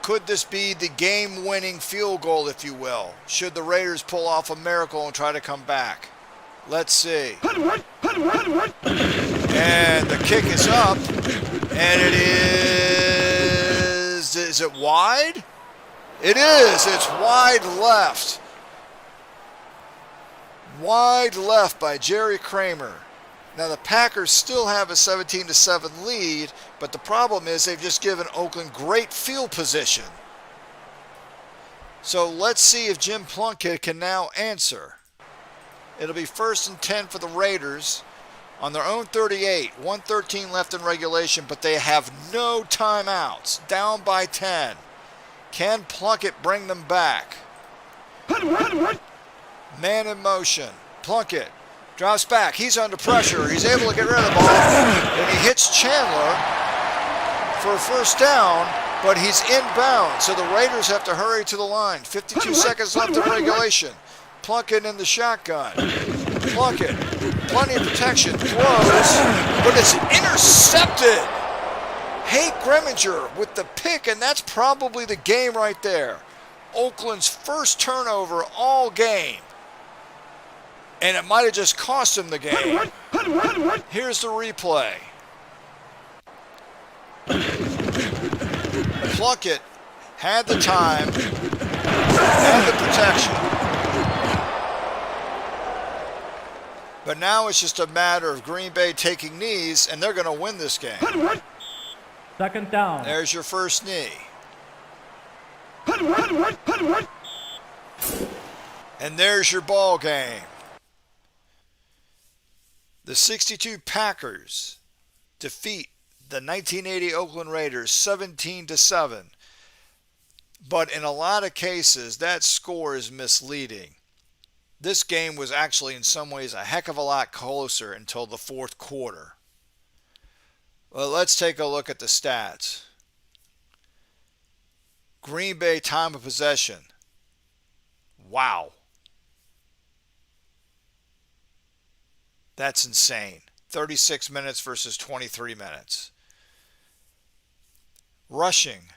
Could this be the game-winning field goal, if you will? Should the Raiders pull off a miracle and try to come back? Let's see. And the kick is up. And it is it wide? It is. It's wide left. Wide left by Jerry Kramer. Now the Packers still have a 17-7 lead, but the problem is they've just given Oakland great field position. So let's see if Jim Plunkett can now answer. It'll be 1st and 10 for the Raiders on their own 38. 1:13 left in regulation, but they have no timeouts. Down by 10. Can Plunkett bring them back? Man in motion. Plunkett drops back. He's under pressure. He's able to get rid of the ball. And he hits Chandler for a first down, but he's inbound. So the Raiders have to hurry to the line. 52 seconds left in regulation. Plunkett in the shotgun. Plunkett, plenty of protection. Throws, but it's intercepted. Hank Greminger with the pick, and that's probably the game right there. Oakland's first turnover all game. And it might have just cost him the game. Here's the replay. Plunkett had the time, had the protection. But now it's just a matter of Green Bay taking knees, and they're going to win this game. 2nd down. There's your first knee. And there's your ball game. The 62 Packers defeat the 1980 Oakland Raiders 17-7. But in a lot of cases, that score is misleading. This game was actually in some ways a heck of a lot closer until the fourth quarter. Well, let's take a look at the stats. Green Bay time of possession. Wow. That's insane. 36 minutes versus 23 minutes. Rushing.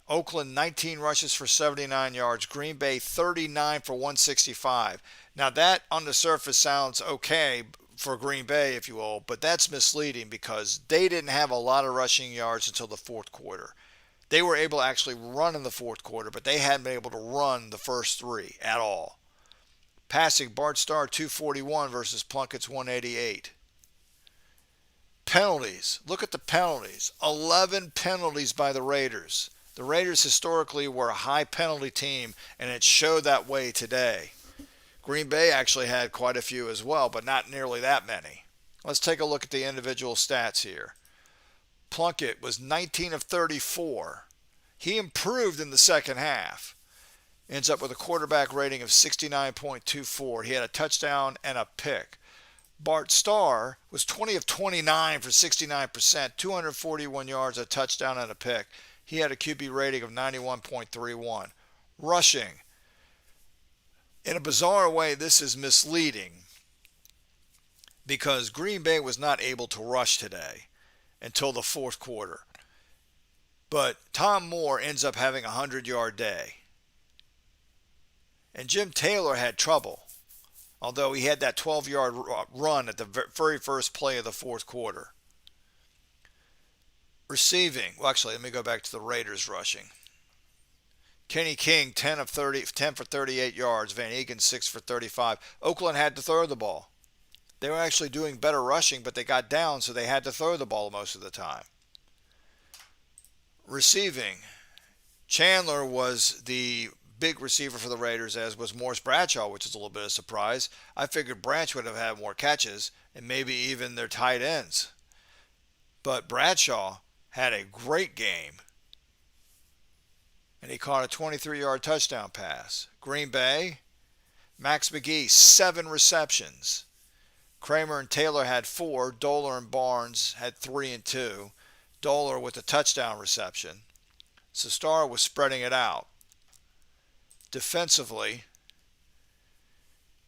Oakland 19 rushes for 79 yards. Green Bay 39 for 165. Now that on the surface sounds okay for Green Bay, if you will, but that's misleading because they didn't have a lot of rushing yards until the fourth quarter. They were able to actually run in the fourth quarter, but they hadn't been able to run the first three at all. Passing, Bart Starr 241 versus Plunkett's 188. Penalties. Look at the penalties. 11 penalties by the Raiders. The Raiders historically were a high penalty team, and it showed that way today. Green Bay actually had quite a few as well, but not nearly that many. Let's take a look at the individual stats here. Plunkett was 19 of 34. He improved in the second half. Ends up with a quarterback rating of 69.24. He had a touchdown and a pick. Bart Starr was 20 of 29 for 69%, 241 yards, a touchdown and a pick. He had a QB rating of 91.31. Rushing. In a bizarre way, this is misleading because Green Bay was not able to rush today until the fourth quarter. But Tom Moore ends up having a 100-yard day. And Jim Taylor had trouble, although he had that 12-yard run at the very first play of the fourth quarter. Receiving. Well, actually, let me go back to the Raiders rushing. Kenny King, 10 for 38 yards. Van Egan, 6 for 35. Oakland had to throw the ball. They were actually doing better rushing, but they got down, so they had to throw the ball most of the time. Receiving. Chandler was the big receiver for the Raiders, as was Morris Bradshaw, which is a little bit of a surprise. I figured Branch would have had more catches, and maybe even their tight ends. But Bradshaw had a great game, and he caught a 23-yard touchdown pass. Green Bay, Max McGee, 7 receptions. Kramer and Taylor had 4. Doler and Barnes had 3 and 2. Doler with a touchdown reception. So Starr was spreading it out. Defensively,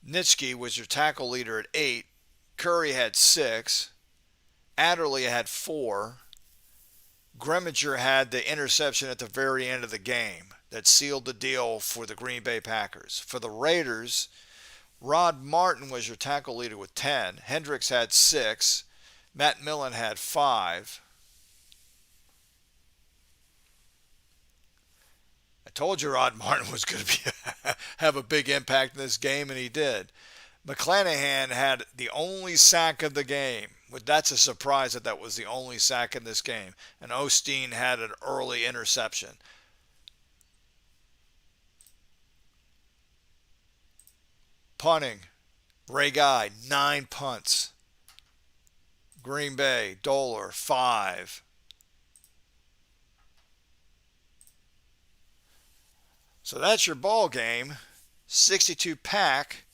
Nitschke was your tackle leader at 8. Curry had 6. Adderley had 4. Grimminger had the interception at the very end of the game that sealed the deal for the Green Bay Packers. For the Raiders, Rod Martin was your tackle leader with 10. Hendricks had 6. Matt Millen had 5. I told you Rod Martin was going to have a big impact in this game, and he did. McClanahan had the only sack of the game. That's a surprise that was the only sack in this game. And Osteen had an early interception. Punting, Ray Guy, 9 punts. Green Bay, Doler, 5. So that's your ball game. 62 Pack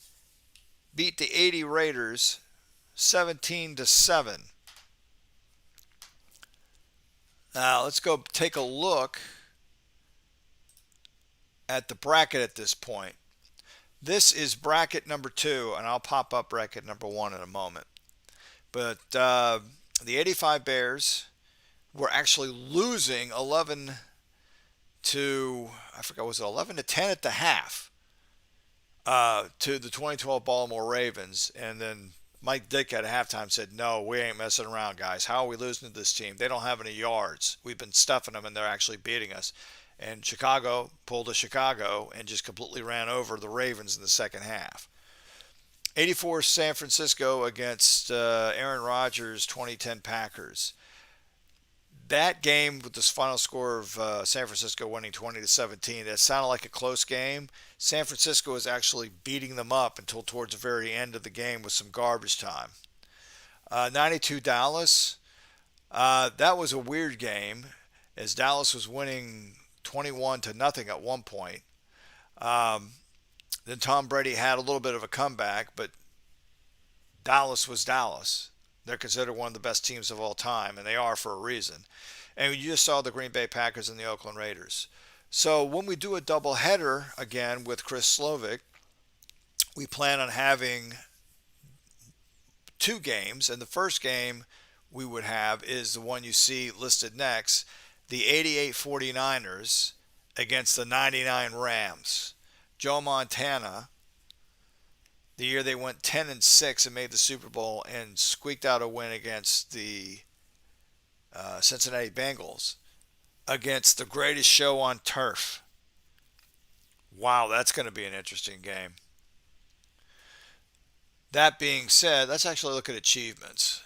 beat the 80 Raiders 17-7. Now let's go take a look at the bracket at this point. This is bracket number 2, and I'll pop up bracket number 1 in a moment. But the 85 Bears were actually losing 11 to, I forgot, was it 11 to 10 at the half to the 2012 Baltimore Ravens. And then Mike Dick at halftime said, no, we ain't messing around, guys. How are we losing to this team? They don't have any yards. We've been stuffing them, and they're actually beating us. And Chicago pulled a Chicago and just completely ran over the Ravens in the second half. 84 San Francisco against Aaron Rodgers' 2010 Packers. That game with this final score of San Francisco winning 20-17, that sounded like a close game. San Francisco was actually beating them up until towards the very end of the game with some garbage time. 92 Dallas. That was a weird game as Dallas was winning 21-0 at one point. Then Tom Brady had a little bit of a comeback, but Dallas was Dallas. They're considered one of the best teams of all time, and they are for a reason. And you just saw the Green Bay Packers and the Oakland Raiders. So when we do a doubleheader again with Chris Slovick, we plan on having 2 games. And the first game we would have is the one you see listed next, the 88 49ers against the 99 Rams. Joe Montana, the year they went 10-6 and made the Super Bowl and squeaked out a win against the Cincinnati Bengals, against the greatest show on turf. Wow, that's going to be an interesting game. That being said, let's actually look at achievements.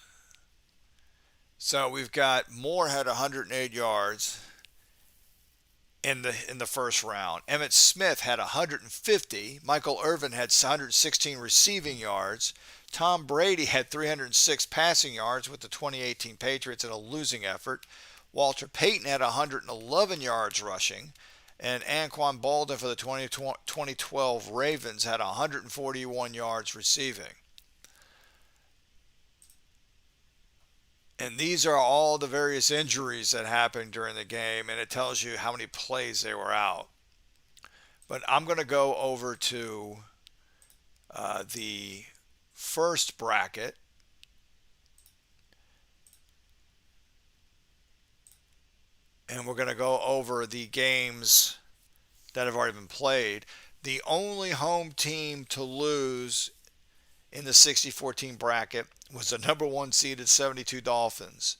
So we've got Moore had 108 yards in the first round. Emmitt Smith had 150. Michael Irvin had 116 receiving yards. Tom Brady had 306 passing yards with the 2018 Patriots in a losing effort. Walter Payton had 111 yards rushing. And Anquan Boldin for the 2012 Ravens had 141 yards receiving. And these are all the various injuries that happened during the game, and it tells you how many plays they were out. But I'm going to go over to the first bracket. And we're going to go over the games that have already been played. The only home team to lose in the 60-14 bracket was the number 1 seeded 72 Dolphins.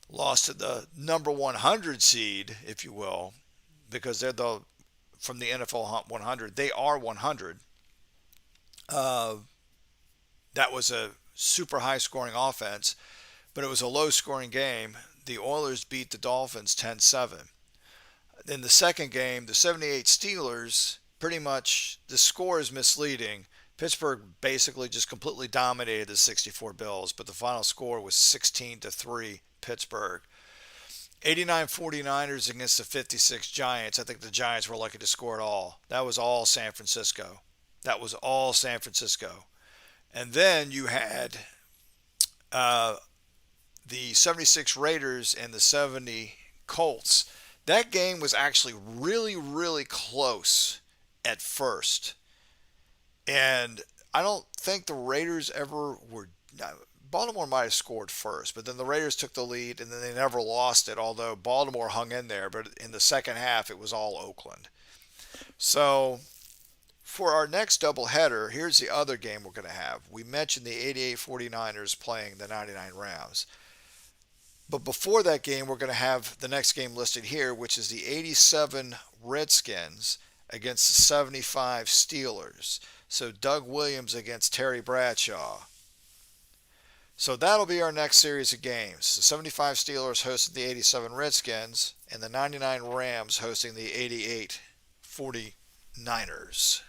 Lost to the number 100 seed, if you will, because they're from the NFL 100. They are 100. That was a super high scoring offense, but it was a low scoring game. The Oilers beat the Dolphins 10-7. In the second game, the 78 Steelers, pretty much the score is misleading. Pittsburgh basically just completely dominated the 64 Bills, but the final score was 16-3 Pittsburgh. 89 49ers against the 56 Giants. I think the Giants were lucky to score it all. That was all San Francisco. And then you had the 76 Raiders and the 70 Colts. That game was actually really, really close at first. And I don't think the Raiders ever were. Baltimore might have scored first, but then the Raiders took the lead and then they never lost it, although Baltimore hung in there. But in the second half, it was all Oakland. So for our next doubleheader, here's the other game we're going to have. We mentioned the 88 49ers playing the 99 Rams. But before that game, we're going to have the next game listed here, which is the 87 Redskins against the 75 Steelers. So Doug Williams against Terry Bradshaw. So that'll be our next series of games. The 75 Steelers hosting the 87 Redskins, and the 99 Rams hosting the 88 49ers.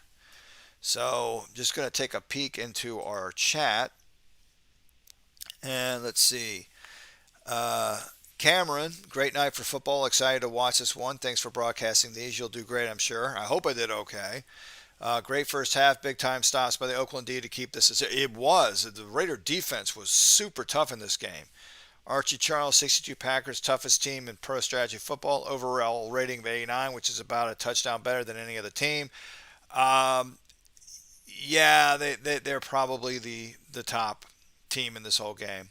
So just going to take a peek into our chat. And let's see. Cameron, great night for football. Excited to watch this one. Thanks for broadcasting these. You'll do great, I'm sure. I hope I did okay. Great first half, big time stops by the Oakland D to keep this. It was. The Raider defense was super tough in this game. Archie Charles, 62 Packers, toughest team in pro strategy football. Overall rating of 89, which is about a touchdown better than any other team. Yeah, they're probably the top team in this whole game.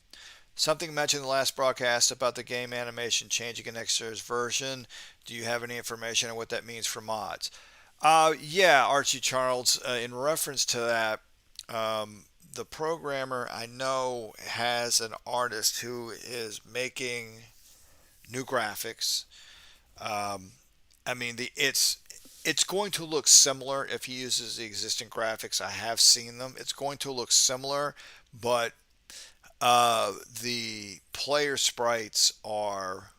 Something mentioned in the last broadcast about the game animation changing in next year's version. Do you have any information on what that means for mods? Yeah, Archie Charles. In reference to that, the programmer I know has an artist who is making new graphics. I mean, it's going to look similar if he uses the existing graphics. I have seen them. It's going to look similar, but the player sprites are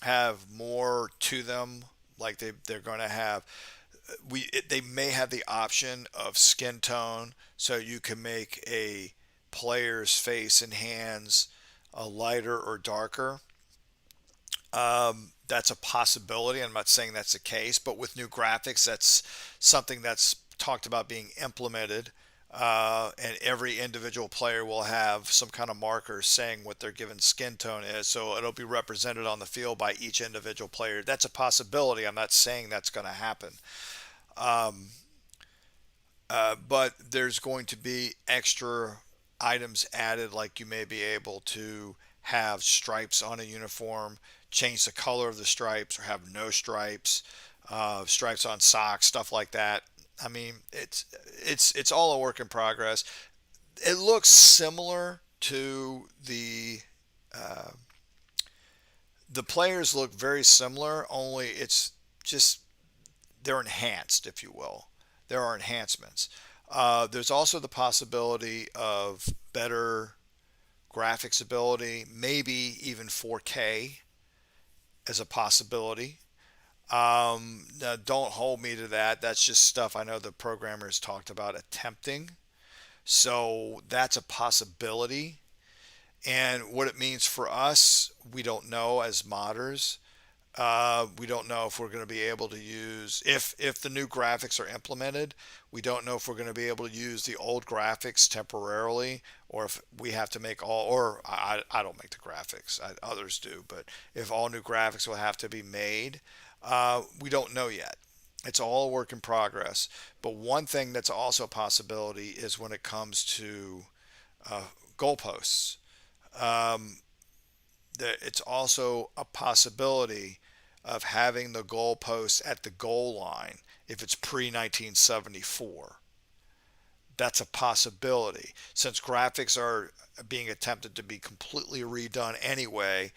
have more to them. Like they're going to have they may have the option of skin tone, so you can make a player's face and hands lighter or darker. That's a possibility. I'm not saying that's the case, but with new graphics, that's something that's talked about being implemented. And every individual player will have some kind of marker saying what their given skin tone is. So it'll be represented on the field by each individual player. That's a possibility. I'm not saying that's going to happen. But there's going to be extra items added, like you may be able to have stripes on a uniform, change the color of the stripes, or have no stripes, stripes on socks, stuff like that. I mean, it's all a work in progress. It looks similar to the players look very similar, only it's just they're enhanced, if you will. There are enhancements. There's also the possibility of better graphics ability, maybe even 4K as a possibility. Now don't hold me to that. That's just stuff I know the programmers talked about attempting. So that's a possibility. And what it means for us, we don't know as modders. We don't know if we're going to be able to use if the new graphics are implemented. We don't know if we're going to be able to use the old graphics temporarily, or if we have to make all. Or I don't make the graphics, others do. But if all new graphics will have to be made, we don't know yet. It's all a work in progress. But one thing that's also a possibility is when it comes to goalposts. It's also a possibility of having the goalposts at the goal line if it's pre 1974. That's a possibility. Since graphics are being attempted to be completely redone anyway,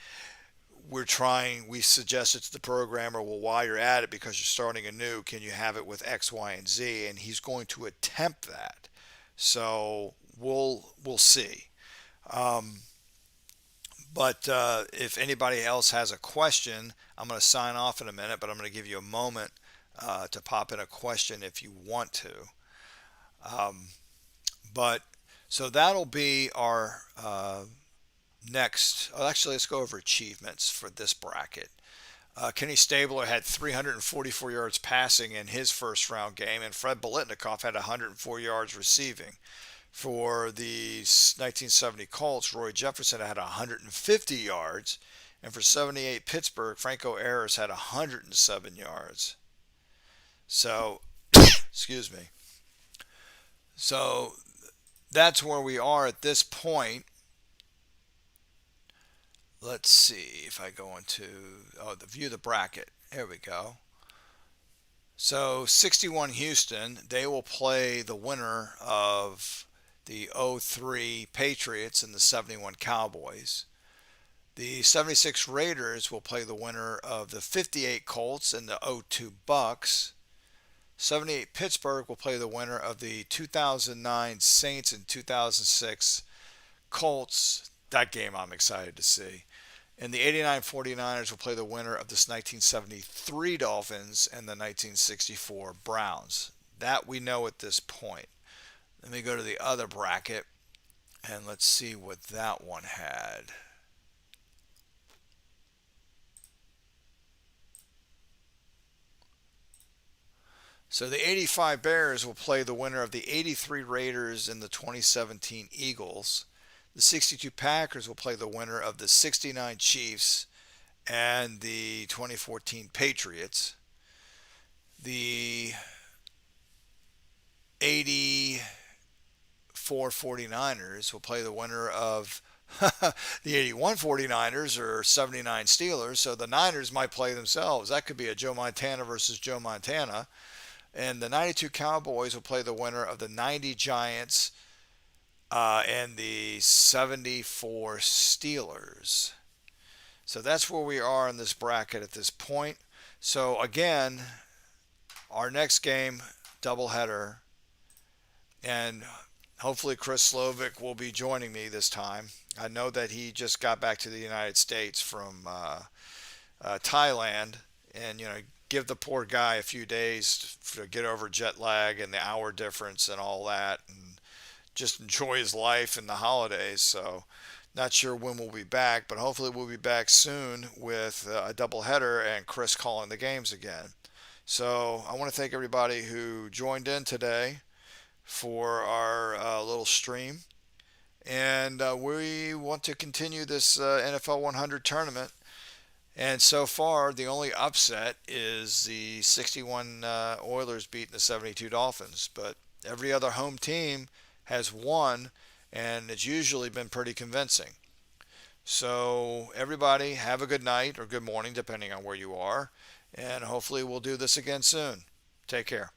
we suggested to the programmer, well, while you're at it, because you're starting anew, can you have it with X, Y, and Z? And he's going to attempt that. So we'll see. But if anybody else has a question, I'm going to sign off in a minute, but I'm going to give you a moment to pop in a question if you want to. But so that'll be our next. Actually, let's go over achievements for this bracket. Kenny Stabler had 344 yards passing in his first round game, and Fred Biletnikoff had 104 yards receiving. For the 1970 Colts, Roy Jefferson had 150 yards, And for 78 Pittsburgh, Franco Harris had 107 yards. So, excuse me. So that's where we are at this point. Let's see if I go into the view the bracket. Here we go. So 61 Houston, they will play the winner of the 03 Patriots and the 71 Cowboys. The 76 Raiders will play the winner of the 58 Colts and the 02 Bucks. 78 Pittsburgh will play the winner of the 2009 Saints and 2006 Colts. That game I'm excited to see. And the 89 49ers will play the winner of this 1973 Dolphins and the 1964 Browns. That we know at this point. Let me go to the other bracket and let's see what that one had. So the 85 Bears will play the winner of the 83 Raiders and the 2017 Eagles. The 62 Packers will play the winner of the 69 Chiefs and the 2014 Patriots. The 84 49ers will play the winner of the 81 49ers or 79 Steelers. So the Niners might play themselves. That could be a Joe Montana versus Joe Montana. And the 92 Cowboys will play the winner of the 90 Giants and the 74 Steelers. So that's where we are in this bracket at this point. So again, our next game, doubleheader, and hopefully Chris Slovick will be joining me this time. I know that he just got back to the United States from Thailand, and give the poor guy a few days to get over jet lag and the hour difference and all that, and just enjoy his life and the holidays. So not sure when we'll be back, but hopefully we'll be back soon with a doubleheader and Chris calling the games again. So I want to thank everybody who joined in today for our little stream. And we want to continue this NFL 100 tournament. And so far, the only upset is the 61 Oilers beating the 72 Dolphins. But every other home team has won, and it's usually been pretty convincing. So everybody, have a good night or good morning, depending on where you are. And hopefully we'll do this again soon. Take care.